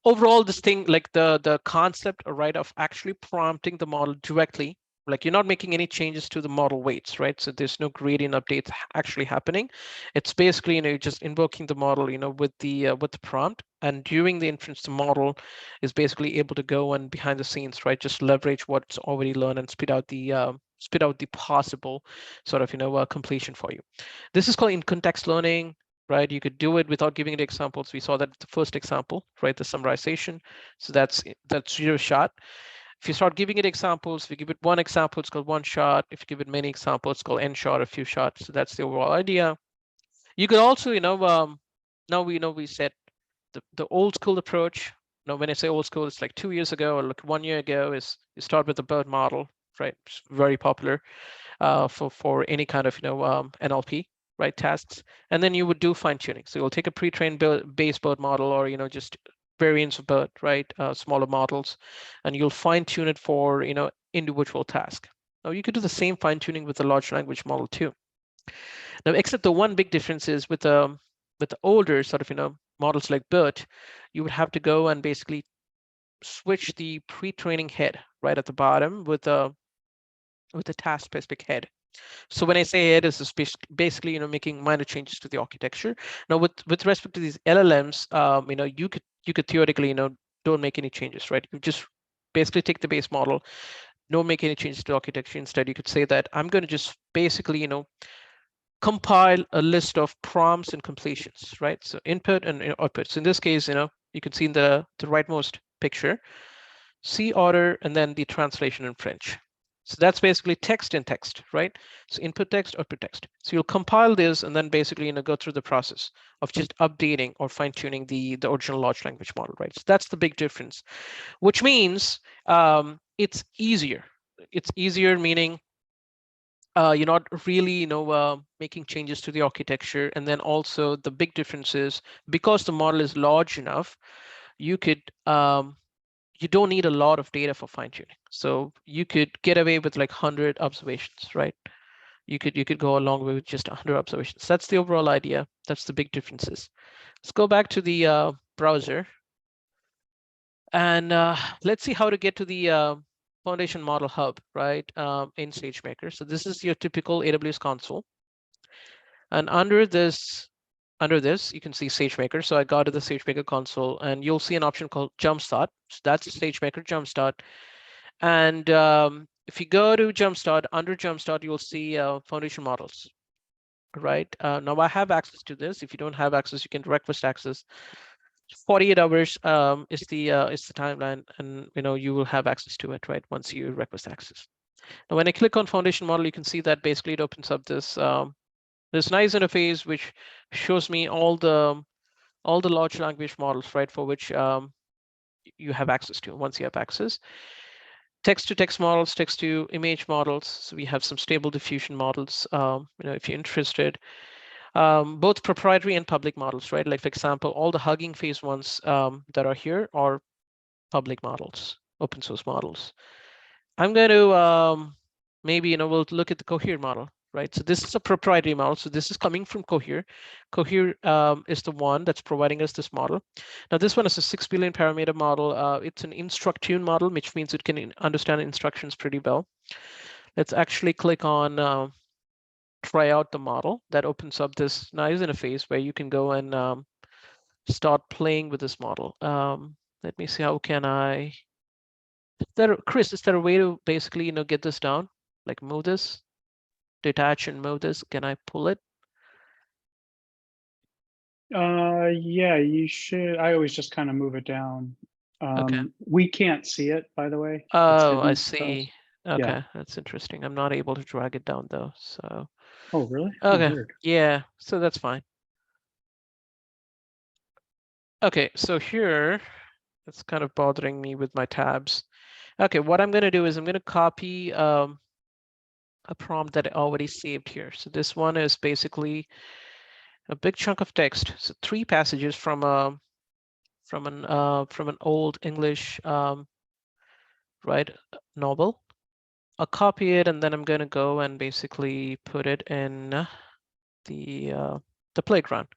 Overall, this thing, like the concept, right, of actually prompting the model directly, like you're not making any changes to the model weights, right? So there's no gradient updates actually happening. It's basically, you know, just invoking the model, you know, with the prompt, and during the inference, the model is basically able to go and behind the scenes, right, just leverage what's already learned and spit out the possible sort of, you know, completion for you. This is called in context learning. Right, you could do it without giving it examples. We saw that the first example, right, the summarization. So that's 0 shot. If you start giving it examples, if you give it 1 example, it's called 1 shot. If you give it many examples, it's called n shot, a few shots. So that's the overall idea. You could also, you know, now we said the old school approach. Now, when I say old school, it's like 2 years ago or like 1 year ago. Is you start with the Barth model, right? It's very popular for any kind of, you know, NLP. right, tasks, and then you would do fine tuning. So you'll take a pre-trained base BERT model, or just variants of BERT, right, smaller models, and you'll fine tune it for individual task. Now you could do the same fine tuning with the large language model too. Now, except the one big difference is with the older sort of models like BERT, you would have to go and basically switch the pre-training head right at the bottom with a task-specific head. So when I say head, is basically making minor changes to the architecture. Now, with respect to these LLMs, you could theoretically don't make any changes, right? You just basically take the base model, don't make any changes to the architecture. Instead, you could say that I'm going to just basically compile a list of prompts and completions, right? So input and output. So in this case, you can see in the rightmost picture, C order and then the translation in French. So that's basically text in text, right? So input text, output text. So you'll compile this and then basically go through the process of just updating or fine tuning the original large language model, right? So that's the big difference, which means it's easier. It's easier meaning you're not really making changes to the architecture. And then also the big difference is because the model is large enough, you could you don't need a lot of data for fine tuning. So you could get away with like 100 observations, right? You could go a long way with just 100 observations. That's the overall idea. That's the big differences. Let's go back to the browser. And let's see how to get to the Foundation Model Hub, right, in SageMaker. So this is your typical AWS console. And under this, you can see SageMaker. So I got to the SageMaker console, and you'll see an option called Jumpstart. So that's SageMaker Jumpstart. And if you go to Jumpstart, under Jumpstart, you'll see foundation models, right? Now I have access to this. If you don't have access, you can request access. 48 hours is the timeline, and you will have access to it, right, once you request access. Now, when I click on foundation model, you can see that basically it opens up this this nice interface which shows me all the large language models, right, for which you have access to once you have access. Text-to-text models, text-to-image models. So we have some stable diffusion models, if you're interested. Both proprietary and public models, right? Like, for example, all the Hugging Face ones that are here are public models, open source models. I'm going to maybe, we'll look at the Cohere model, right? So this is a proprietary model. So this is coming from Cohere. Cohere is the one that's providing us this model. Now, this one is a 6 billion parameter model. It's an instruct-tune model, which means it can understand instructions pretty well. Let's actually click on try out the model. That opens up this nice interface where you can go and start playing with this model. Let me see, how can I, Chris, is there a way to basically, get this down? Like move this, detach and move this. Can I pull it? Yeah, you should. I always just kind of move it down. Okay. We can't see it, by the way. Oh, I see. Okay, yeah. That's interesting. I'm not able to drag it down though, so. Oh, really? Okay, Oh, weird. Yeah, so that's fine. Okay, so here, it's kind of bothering me with my tabs. Okay, what I'm going to do is I'm going to copy a prompt that I already saved here. So this one is basically a big chunk of text. So 3 passages from an old English right novel. I'll copy it, and then I'm going to go and basically put it in the playground.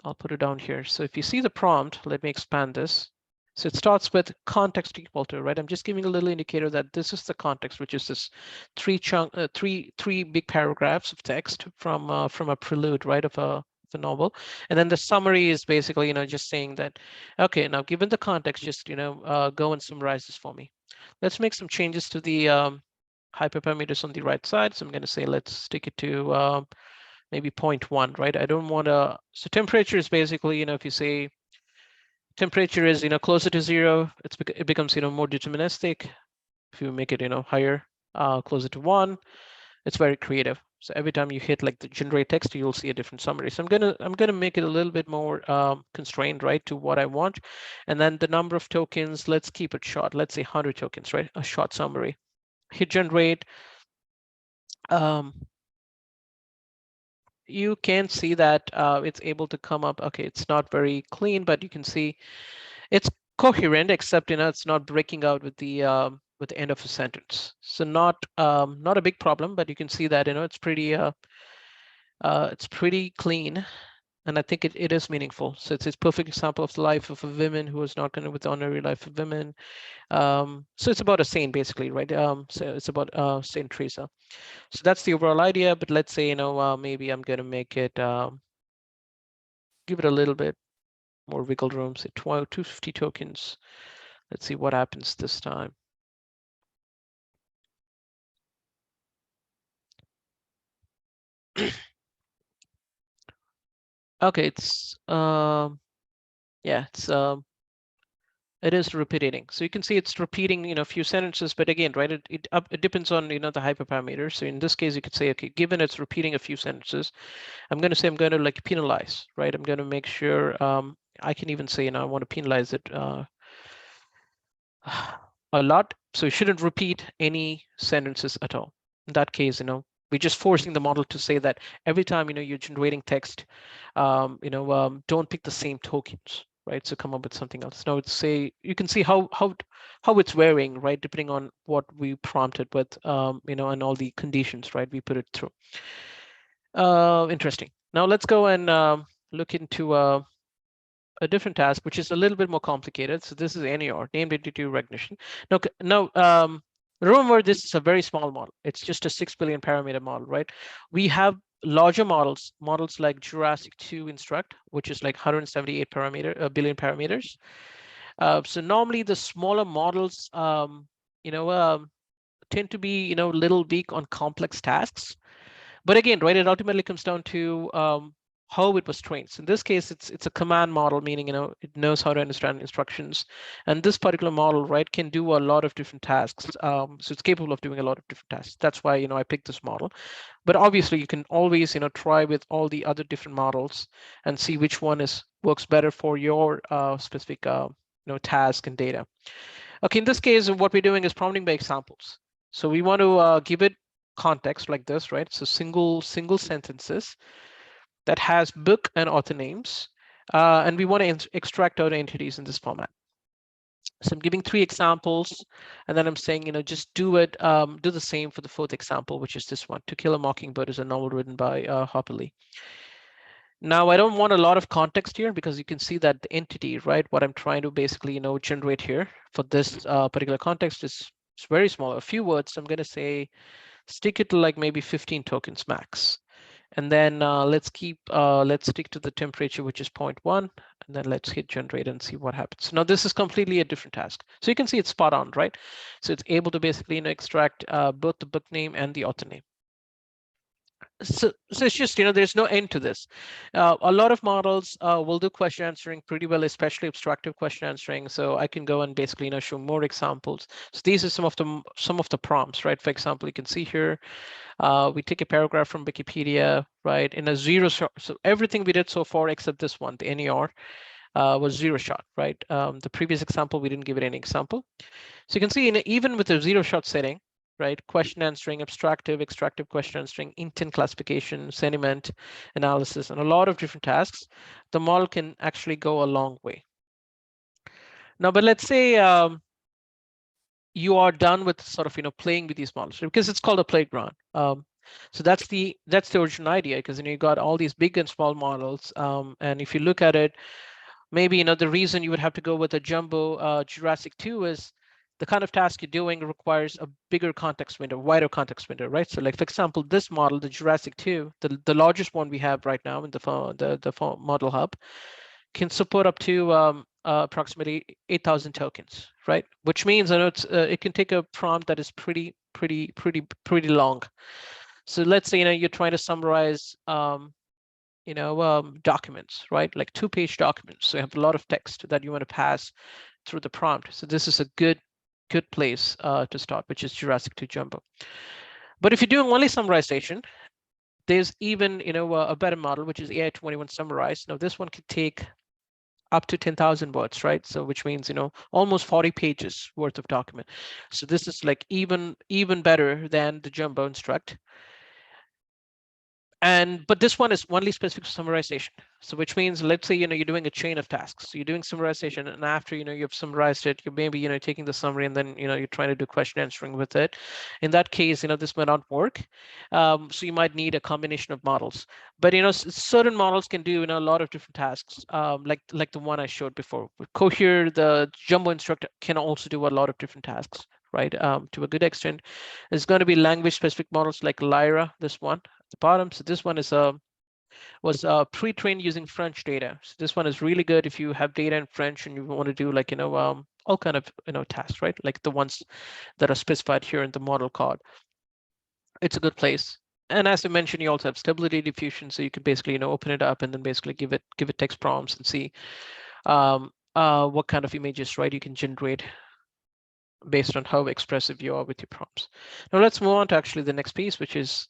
I'll put it down here. So if you see the prompt, let me expand this. So it starts with context equal to, right? I'm just giving a little indicator that this is the context, which is this 3 big paragraphs of text from a prelude, right, of a novel. And then the summary is basically, just saying that, okay, now given the context, just, go and summarize this for me. Let's make some changes to the hyperparameters on the right side. So I'm going to say, let's stick it to maybe 0.1, right? I don't want to, so temperature is basically, if you say temperature is, closer to 0, it becomes, more deterministic. If you make it, higher, closer to 1, it's very creative. So every time you hit like the generate text, you'll see a different summary. So I'm gonna make it a little bit more constrained, right, to what I want. And then the number of tokens, let's keep it short. Let's say 100 tokens, right? A short summary. Hit generate. you can see that it's able to come up. Okay, it's not very clean, but you can see it's coherent, except it's not breaking out with the end of a sentence. So not a big problem, but you can see that it's pretty clean. And I think it is meaningful. So it's a perfect example of the life of a woman who is not going to with the ordinary life of women. So it's about a saint, basically, right? So it's about Saint Teresa. So that's the overall idea. But let's say maybe I'm going to make it give it a little bit more wiggle room. Say 250 tokens. Let's see what happens this time. Okay, it's yeah, it is repeating. So you can see it's repeating a few sentences, but again, right, it depends on the hyperparameter. So in this case, you could say, okay, given it's repeating a few sentences, I'm going to say I'm going to like penalize, right? I'm going to make sure I can even say I want to penalize it a lot. So you shouldn't repeat any sentences at all. In that case, we're just forcing the model to say that every time you're generating text, don't pick the same tokens, right? So come up with something else. Now it's say you can see how it's varying, right, depending on what we prompted with, and all the conditions, right, we put it through. Interesting. Now let's go and look into a different task, which is a little bit more complicated. So this is NER, named entity recognition. Now, remember, this is a very small model. It's just a 6 billion parameter model, right? We have larger models like Jurassic 2 Instruct, which is like 178 billion parameters. So normally the smaller models, tend to be, little weak on complex tasks. But again, right, it ultimately comes down to how it was trained. So in this case, it's a command model, meaning it knows how to understand instructions. And this particular model, right, can do a lot of different tasks. So it's capable of doing a lot of different tasks. That's why I picked this model. But obviously, you can always try with all the other different models and see which one works better for your specific task and data. Okay, in this case, what we're doing is prompting by examples. So we want to give it context like this, right? So single sentences that has book and author names, and we want to extract out entities in this format. So I'm giving 3 examples, and then I'm saying, just do the same for the 4th example, which is this one. To Kill a Mockingbird is a novel written by Harper Lee. Now, I don't want a lot of context here because you can see that the entity, right, what I'm trying to basically, generate here for this particular context is very small, a few words. So I'm going to say, stick it to like maybe 15 tokens max. And then let's stick to the temperature, which is 0.1, and then let's hit generate and see what happens. Now this is completely a different task. So you can see it's spot on, right? So it's able to basically extract both the book name and the author name. So it's just, there's no end to this. A lot of models will do question answering pretty well, especially abstractive question answering. So I can go and basically, show more examples. So these are some of the prompts, right? For example, you can see here, we take a paragraph from Wikipedia, right? In a 0 shot. So everything we did so far, except this one, the NER, was 0 shot, right? The previous example, we didn't give it any example. So you can see even with a 0 shot setting, right? Question answering, abstractive, extractive question answering, intent classification, sentiment analysis, and a lot of different tasks, the model can actually go a long way. Now, but let's say you are done with sort of playing with these models, because it's called a playground. So that's the original idea, because you got all these big and small models, and if you look at it, maybe the reason you would have to go with a jumbo Jurassic 2 is the kind of task you're doing requires a bigger context window, wider context window, right? So like, for example, this model, the Jurassic 2, the largest one we have right now in the model hub, can support up to approximately 8,000 tokens, right? Which means it can take a prompt that is pretty long. So let's say you're trying to summarize documents, right? Like 2-page documents. So you have a lot of text that you want to pass through the prompt. So this is a good place to start, which is Jurassic 2 Jumbo. But if you're doing only summarization, there's even a better model, which is AI21 Summarize. Now this one could take up to 10,000 words, right? So which means almost 40 pages worth of document. So this is like even better than the Jumbo Instruct. But this one is only specific to summarization. So which means, let's say, you're doing a chain of tasks. So you're doing summarization, and after, you've summarized it, you're maybe, taking the summary, and then, you're trying to do question answering with it. In that case, this might not work. So you might need a combination of models. But, certain models can do, a lot of different tasks, like the one I showed before. With Cohere, the Jumbo Instructor can also do a lot of different tasks, right? To a good extent. There's going to be language-specific models like Lyra, this one at the bottom. So this one is was pre-trained using French data. So this one is really good if you have data in French and you want to do, like, all kind of tasks, right? Like the ones that are specified here in the model card. It's a good place. And as I mentioned, you also have stability diffusion, so you could basically, open it up and then basically give it text prompts and see what kind of images, right, you can generate based on how expressive you are with your prompts. Now let's move on to actually the next piece, which is,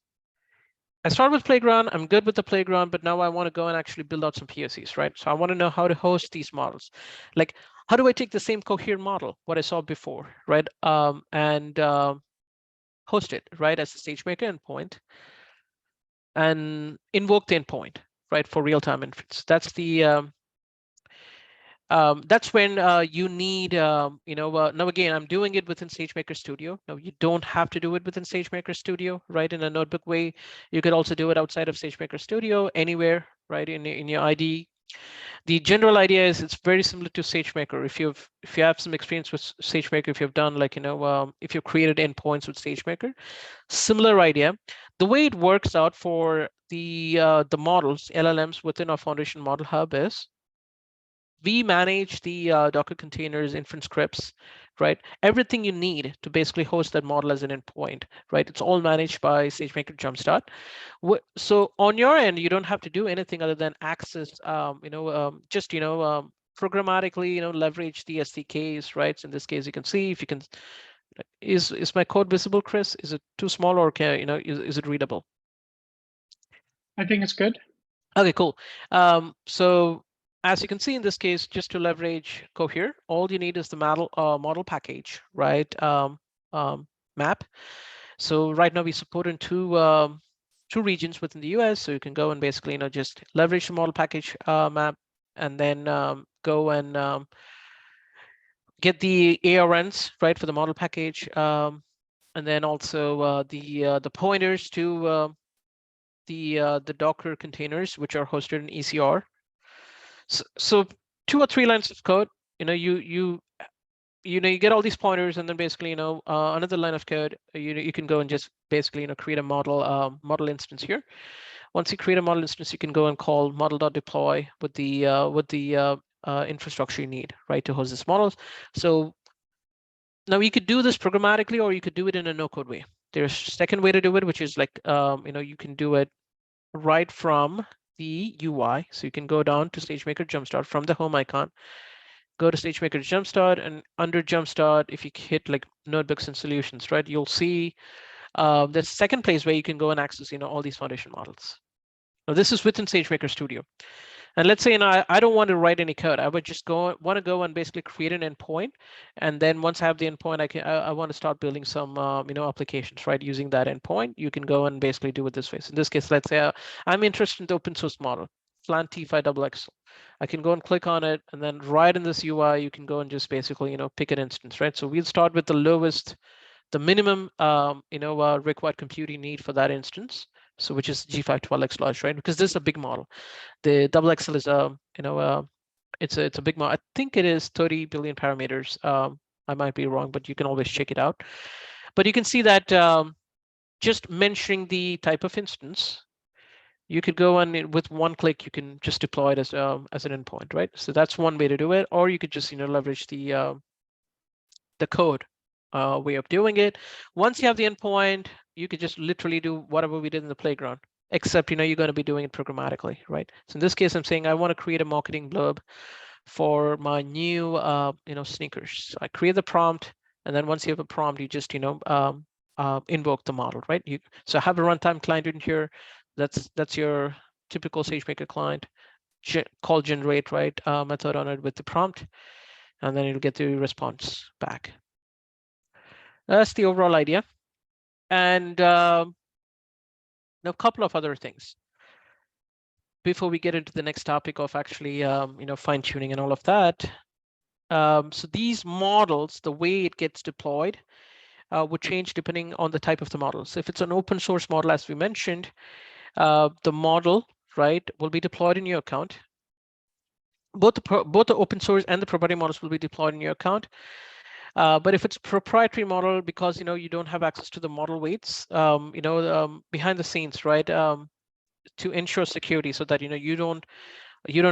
I start with Playground. I'm good with the Playground, but now I want to go and actually build out some POCs, right? So I want to know how to host these models. Like, how do I take the same Cohere model, what I saw before, right? And host it, right, as a SageMaker endpoint, and invoke the endpoint, right, for real-time inference. That's the that's when you need, now again, I'm doing it within SageMaker Studio. No, you don't have to do it within SageMaker Studio, right? In a notebook way. You could also do it outside of SageMaker Studio, anywhere, right, in your IDE. The general idea is it's very similar to SageMaker. If you have some experience with SageMaker, if you've done, like, if you've created endpoints with SageMaker, similar idea. The way it works out for the models, LLMs within our Foundation Model Hub is, we manage the Docker containers, inference scripts, right? Everything you need to basically host that model as an endpoint, right? It's all managed by SageMaker Jumpstart. So on your end, you don't have to do anything other than access, just, programmatically, leverage the SDKs, right? So in this case, you can see if you can, is my code visible, Chris? Is it too small, or can, is it readable? I think it's good. Okay, cool. So as you can see in this case, just to leverage Cohere, all you need is the model package, right? Map. So right now we support in two regions within the US. So you can go and basically, just leverage the model package map, and then go and get the ARNs, right, for the model package, and then also the pointers to the Docker containers, which are hosted in ECR. So 2 or 3 lines of code, you get all these pointers, and then basically, another line of code, you can go and just basically, create a model instance here. Once you create a model instance, you can go and call model.deploy with the infrastructure you need, right, to host these models. So now you could do this programmatically, or you could do it in a no-code way. There's a second way to do it, which is like, you can do it right from the UI. So you can go down to SageMaker Jumpstart from the home icon, go to SageMaker Jumpstart, and under Jumpstart, if you hit like notebooks and solutions, right, you'll see the second place where you can go and access, all these foundation models. Now this is within SageMaker Studio. And let's say, I don't want to write any code. I would just want to go and basically create an endpoint. And then once I have the endpoint, I want to start building some, applications, right? Using that endpoint, you can go and basically do it this way. So in this case, let's say I'm interested in the open source model, Flan T5XXL. I can go and click on it, and then right in this UI, you can go and just basically, pick an instance, right? So we'll start with the lowest, the minimum, required computing need for that instance. So which is G512X large, right? Because this is a big model. The XXL is it's a big model. I think it is 30 billion parameters. I might be wrong, but you can always check it out. But you can see that just mentioning the type of instance, you could go and with one click, you can just deploy it as an endpoint, right? So that's one way to do it. Or you could just leverage the code way of doing it. Once you have the endpoint, you could just literally do whatever we did in the Playground, except you're going to be doing it programmatically, right? So in this case, I'm saying I want to create a marketing blurb for my new sneakers. So I create the prompt, and then once you have a prompt, you just invoke the model, right? So I have a runtime client in here. That's your typical SageMaker client. Call generate, right, method on it with the prompt, and then you'll get the response back. That's the overall idea. And Now, a couple of other things before we get into the next topic of actually, fine tuning and all of that. So these models, the way it gets deployed, would change depending on the type of the model. So if it's an open source model, as we mentioned, the model, right, will be deployed in your account. Both the open source and the proprietary models will be deployed in your account. But if it's a proprietary model, because you don't have access to the model weights, behind the scenes, right, to ensure security, so that you don't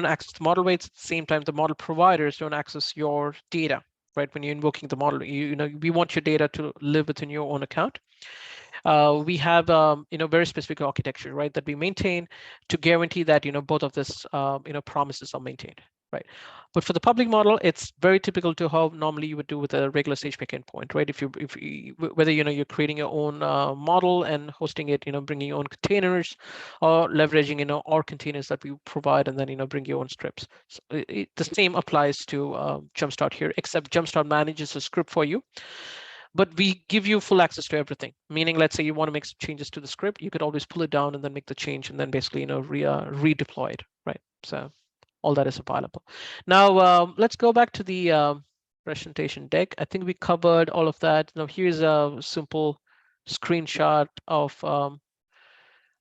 access the model weights at the same time the model providers don't access your data, right? When you're invoking the model, we want your data to live within your own account. We have very specific architecture, right, that we maintain to guarantee that both of this promises are maintained, right? But for the public model, it's very typical to how normally you would do with a regular SageMaker endpoint, right? If you whether you're creating your own model and hosting it, bringing your own containers, or leveraging our containers that we provide, and then bring your own scripts. So the same applies to Jumpstart here, except Jumpstart manages a script for you. But we give you full access to everything, meaning let's say you want to make some changes to the script, you could always pull it down and then make the change and then basically redeploy it, right? So all that is available. Now let's go back to the presentation deck. I think we covered all of that. Now here's a simple screenshot of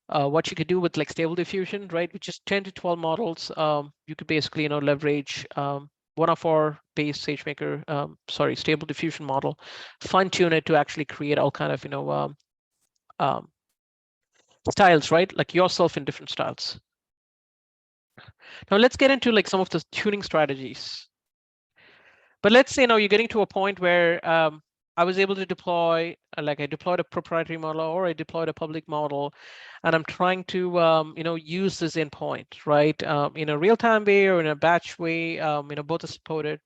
what you could do with like Stable Diffusion, right? Which is 10 to 12 models. You could basically leverage one of our base SageMaker, Stable Diffusion model, fine tune it to actually create all kind of styles, right? Like yourself in different styles. Now let's get into like some of the tuning strategies. But let's say now you're getting to a point where I was able to deploy, I deployed a proprietary model or I deployed a public model, and I'm trying to use this endpoint, right, in a real-time way or in a batch way. Both are supported.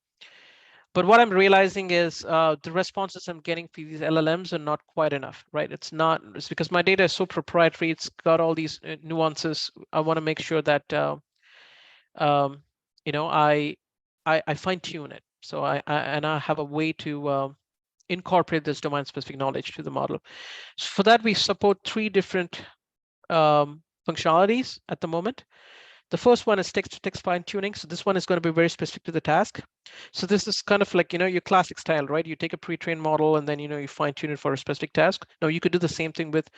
But what I'm realizing is the responses I'm getting for these LLMs are not quite enough, right? It's because my data is so proprietary. It's got all these nuances. I want to make sure that I fine tune it. So I have a way to incorporate this domain-specific knowledge to the model. So for that, we support 3 different functionalities at the moment. The first one is text-to-text fine-tuning. So this one is going to be very specific to the task. So this is kind of like your classic style, right? You take a pre-trained model and then you fine-tune it for a specific task. Now you could do the same thing with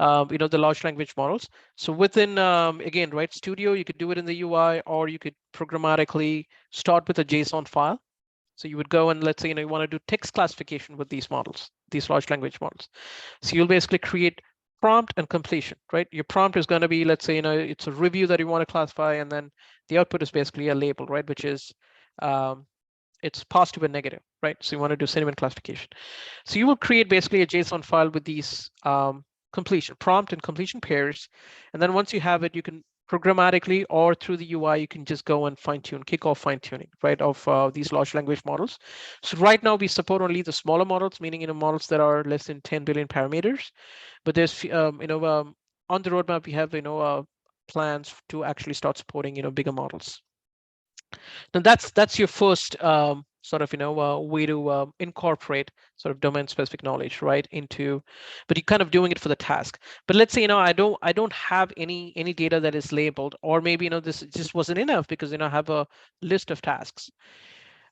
the large language models. So within again, right, Studio, you could do it in the UI, or you could programmatically start with a JSON file. So you would go and let's say you want to do text classification with these models, these large language models. So you'll basically create prompt and completion, right? Your prompt is going to be, let's say it's a review that you want to classify, and then the output is basically a label, right, which is it's positive and negative, right? So you want to do sentiment classification. So you will create basically a JSON file with these completion prompt and completion pairs, and then once you have it, you can programmatically or through the UI, you can just go and fine-tune, kick off fine-tuning, right, of these large language models. So right now we support only the smaller models, meaning models that are less than 10 billion parameters. But there's on the roadmap we have plans to actually start supporting bigger models. Now that's your first sort of way to incorporate sort of domain-specific knowledge, right, into, but you're kind of doing it for the task. But let's say I don't have any data that is labeled, or maybe this just wasn't enough because I have a list of tasks,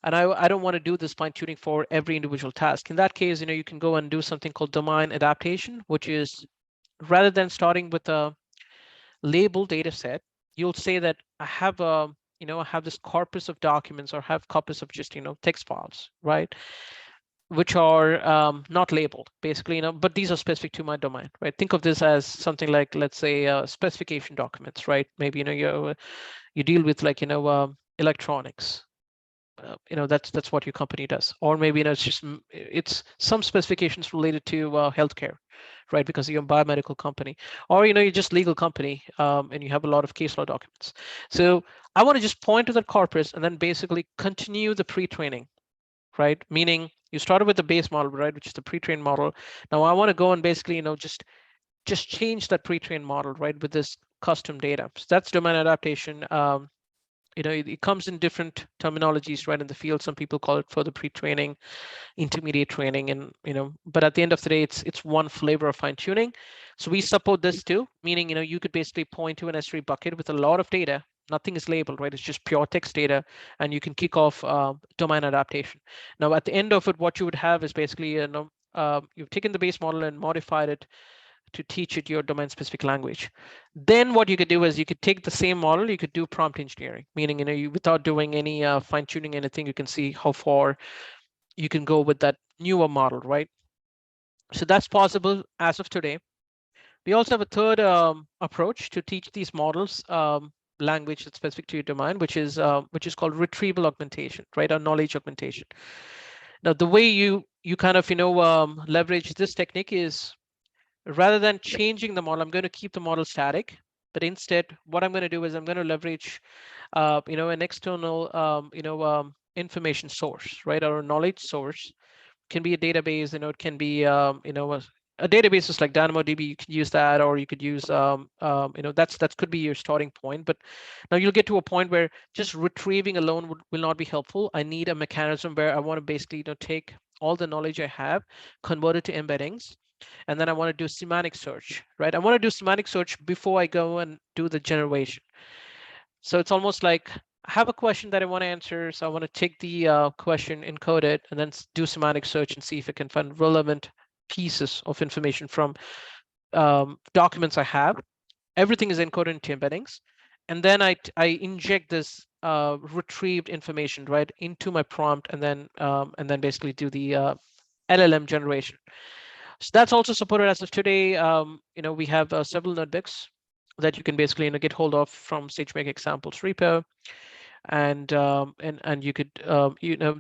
and I don't want to do this fine-tuning for every individual task. In that case, you can go and do something called domain adaptation, which is rather than starting with a labeled data set, you'll say that I have a I have this corpus of documents, or have corpus of just text files, right, which are not labeled, basically, but these are specific to my domain, right? Think of this as something like, let's say, specification documents, right? Maybe you deal with like electronics. That's what your company does, or maybe it's some specifications related to healthcare, right? Because you're a biomedical company, or you're just legal company, and you have a lot of case law documents. So I want to just point to that corpus and then basically continue the pre-training, right? Meaning you started with the base model, right, which is the pre-trained model. Now I want to go and basically just change that pre-trained model, right, with this custom data. So that's domain adaptation. it comes in different terminologies, right, in the field. Some people call it further pre-training, intermediate training, and but at the end of the day, it's one flavor of fine tuning. So we support this too, meaning you could basically point to an S3 bucket with a lot of data. Nothing is labeled, right? It's just pure text data, and you can kick off domain adaptation. Now, at the end of it, what you would have is basically you've taken the base model and modified it to teach it your domain specific language. Then what you could do is you could take the same model, you could do prompt engineering, meaning you without doing any fine tuning anything, you can see how far you can go with that newer model, right? So that's possible as of today. We also have a third approach to teach these models language that's specific to your domain, which is called retrieval augmentation, right? Or knowledge augmentation. Now, the way you kind of leverage this technique is, rather than changing the model, I'm going to keep the model static, but instead, what I'm going to do is I'm going to leverage, an external, information source, right, or a knowledge source. It can be a database, it can be, a database is like DynamoDB. You can use that, or you could use, that could be your starting point. But now you'll get to a point where just retrieving alone will not be helpful. I need a mechanism where I want to basically, take all the knowledge I have, convert it to embeddings, and then I want to do semantic search, right? I want to do semantic search before I go and do the generation. So it's almost like I have a question that I want to answer. So I want to take the question, encode it, and then do semantic search and see if I can find relevant pieces of information from documents I have. Everything is encoded into embeddings. And then I inject this retrieved information, right, into my prompt, and then basically do the LLM generation. So that's also supported as of today. We have several notebooks that you can basically get hold of from SageMaker examples repo, and you could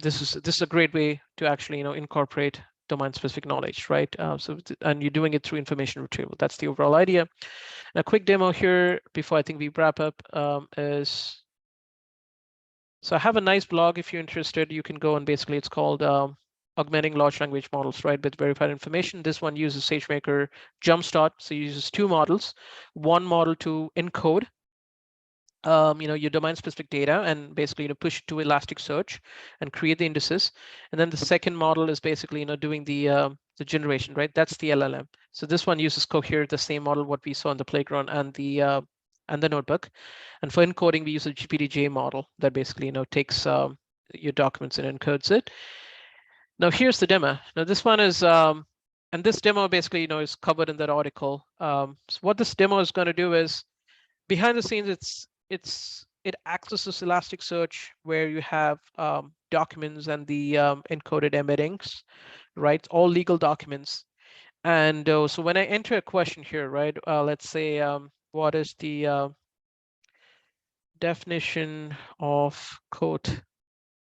this is a great way to actually incorporate domain-specific knowledge, right? And you're doing it through information retrieval. That's the overall idea. And a quick demo here before I think we wrap up is, so I have a nice blog. If you're interested, you can go and basically it's called Augmenting Large Language Models, right, with verified information. This one uses SageMaker Jumpstart. So it uses two models, one model to encode your domain-specific data and basically push it to Elasticsearch and create the indices. And then the second model is basically doing the generation, right? That's the LLM. So this one uses Cohere, the same model what we saw in the playground and the notebook. And for encoding, we use a GPTJ model that basically takes your documents and encodes it. Now here's the demo. Now this one is and this demo basically is covered in that article. So what this demo is going to do is, behind the scenes, it accesses Elasticsearch where you have documents and the encoded embeddings, right? All legal documents. And so when I enter a question here, right, let's say, what is the definition of quote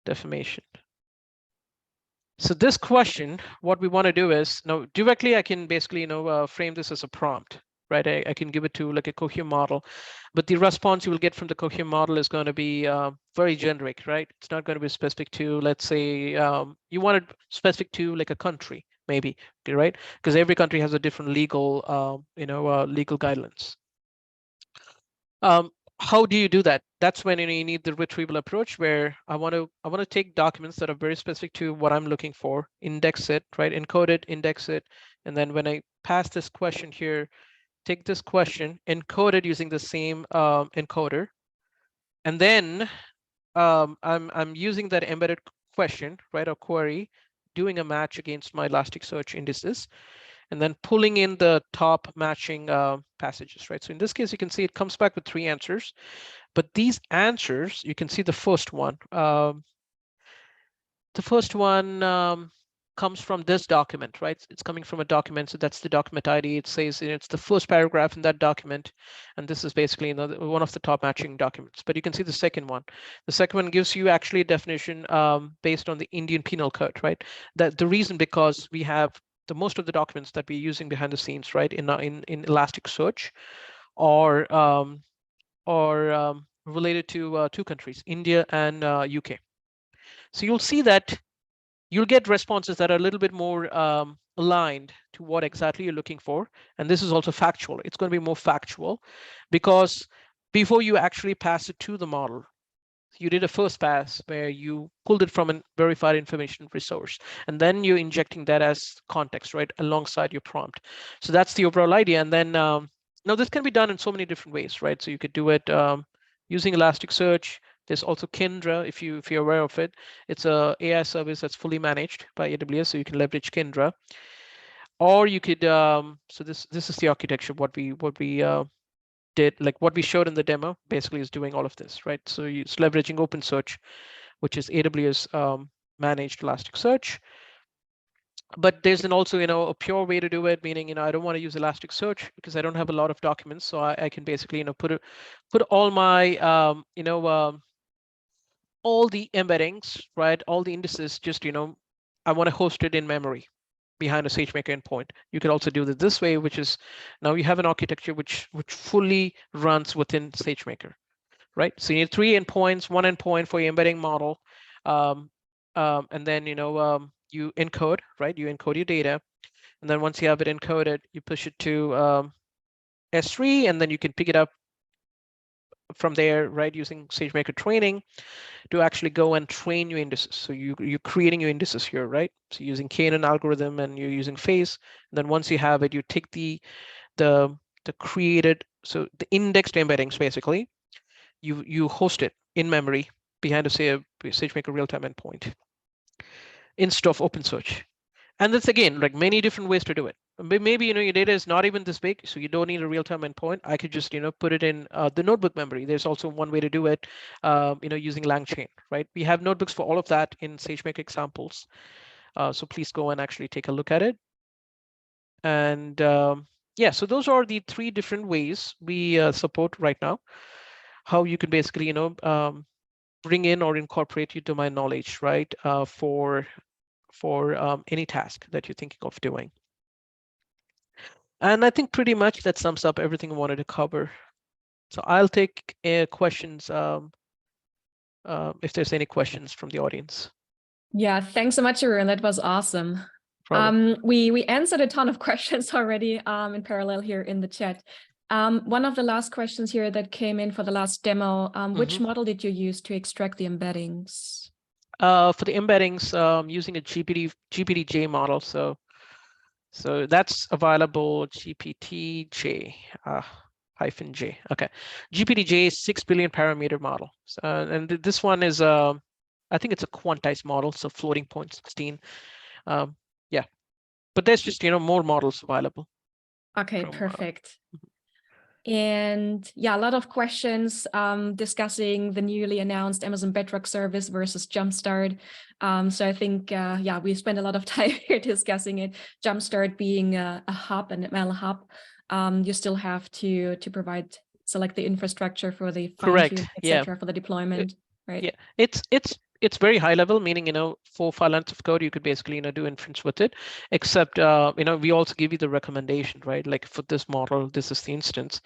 defamation? So this question, what we want to do is, now directly I can basically frame this as a prompt, right? I can give it to like a Cohere model, but the response you will get from the Cohere model is going to be very generic, right? It's not going to be specific to, let's say, you want it specific to like a country, maybe, right? Because every country has a different legal, legal guidelines. How do you do that? That's when you need the retrieval approach, where I want to take documents that are very specific to what I'm looking for, index it, right? Encode it, index it, and then when I pass this question here, take this question, encode it using the same encoder, and then I'm using that embedded question, right, or query, doing a match against my Elasticsearch indices, and then pulling in the top matching passages, right? So in this case, you can see it comes back with 3 answers, but these answers, you can see the first one. The first one comes from this document, right? It's coming from a document, so that's the document ID. It says it's the first paragraph in that document, and this is basically one of the top matching documents. But you can see the second one. The second one gives you actually a definition based on the Indian Penal Code, right? That the reason, because we have most of the documents that we're using behind the scenes, right, in Elasticsearch, are related to 2 countries, India and UK. So you'll see that you'll get responses that are a little bit more aligned to what exactly you're looking for. And this is also factual. It's going to be more factual, because before you actually pass it to the model, you did a first pass where you pulled it from a verified information resource, and then you're injecting that as context, right, alongside your prompt. So that's the overall idea. And then now this can be done in so many different ways, right? So you could do it using Elasticsearch. There's also Kyndra, if you're aware of it. It's a AI service that's fully managed by AWS, so you can leverage Kyndra. Or you could so this is the architecture. What we did, like what we showed in the demo, basically is doing all of this, right? So it's leveraging OpenSearch, which is AWS managed Elasticsearch. But there's an also, a pure way to do it, meaning, I don't want to use Elasticsearch because I don't have a lot of documents. So I can basically, put all my, all the embeddings, right? All the indices, just, I want to host it in memory behind a SageMaker endpoint. You can also do it this way, which is now you have an architecture which fully runs within SageMaker, right? So you need 3 endpoints, 1 endpoint for your embedding model, and then you encode, right? You encode your data, and then once you have it encoded, you push it to S3, and then you can pick it up from there, right? Using SageMaker training to actually go and train your indices. So you're creating your indices here, right? So using K-NN algorithm, and you're using phase. And then once you have it, you take the created, so the indexed embeddings, basically, you host it in memory behind a SageMaker real-time endpoint instead of OpenSearch. And that's, again, like many different ways to do it. Maybe your data is not even this big, so you don't need a real-time endpoint. I could just put it in the notebook memory. There's also one way to do it, using LangChain, right? We have notebooks for all of that in SageMaker examples. So please go and actually take a look at it. And yeah, so those are the 3 different ways we support right now. How you can basically bring in or incorporate your domain knowledge, right, for any task that you're thinking of doing. And I think pretty much that sums up everything I wanted to cover. So I'll take questions if there's any questions from the audience. Yeah, thanks so much, Arun. That was awesome. We answered a ton of questions already in parallel here in the chat. One of the last questions here that came in for the last demo, which model did you use to extract the embeddings? For the embeddings, using a GPT-J model. So that's available, GPT-J -J. Okay, GPT-J 6 billion parameter model. And this one is, I think it's a quantized model, so floating point 16. Yeah, but there's just more models available. Okay, perfect. And yeah, a lot of questions discussing the newly announced Amazon Bedrock service versus Jumpstart. So I think, yeah, we spent a lot of time here discussing it. Jumpstart being a hub, an ML hub, you still have to provide, select the infrastructure for the fine-tune, etc., for the deployment, right? Yeah, it's very high level, meaning 4 lines of code you could basically do inference with it, except we also give you the recommendation, right? Like for this model, this is the instance.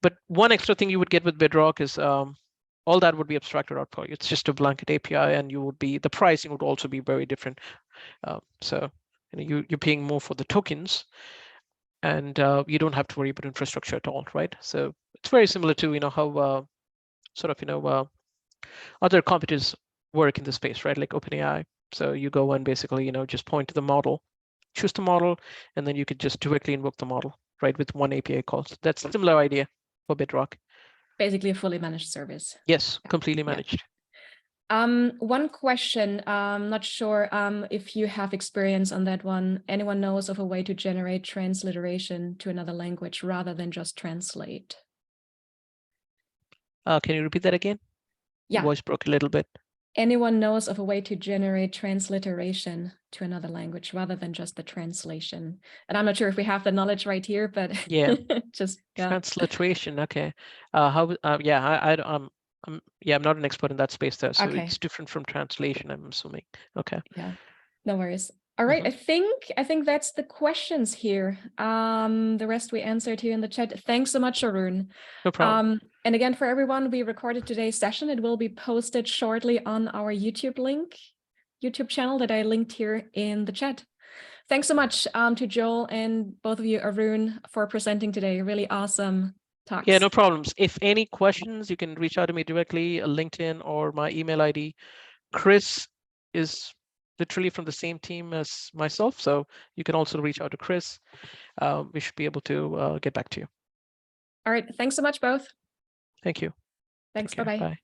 But one extra thing you would get with Bedrock is all that would be abstracted out for you. It's just a blanket API, and the pricing would also be very different. So you're paying more for the tokens, and you don't have to worry about infrastructure at all, right? So it's very similar to how sort of other competitors work in the space, right? Like OpenAI. So you go and basically just point to the model, choose the model, and then you could just directly invoke the model, right, with one API call. So that's a similar idea for Bedrock. Basically a fully managed service. Yes, completely managed. One question, not sure if you have experience on that one. Anyone knows of a way to generate transliteration to another language rather than just translate? Can you repeat that again? Yeah. Your voice broke a little bit. Anyone knows of a way to generate transliteration to another language rather than just the translation? And I'm not sure if we have the knowledge right here, but yeah, just transliteration. Okay. I'm not an expert in that space there, so it's different from translation, I'm assuming. Okay. Yeah, no worries. All right, I think that's the questions here. The rest we answered here in the chat. Thanks so much, Arun. No problem. And again, for everyone, we recorded today's session. It will be posted shortly on our YouTube channel that I linked here in the chat. Thanks so much to Joel and both of you, Arun, for presenting today. Really awesome. talks. Yeah, no problems. If any questions, you can reach out to me directly, LinkedIn or my email ID. Chris is literally from the same team as myself, so you can also reach out to Chris. We should be able to get back to you. All right. Thanks so much, both. Thank you. Thanks. Take care. Bye-bye. Bye.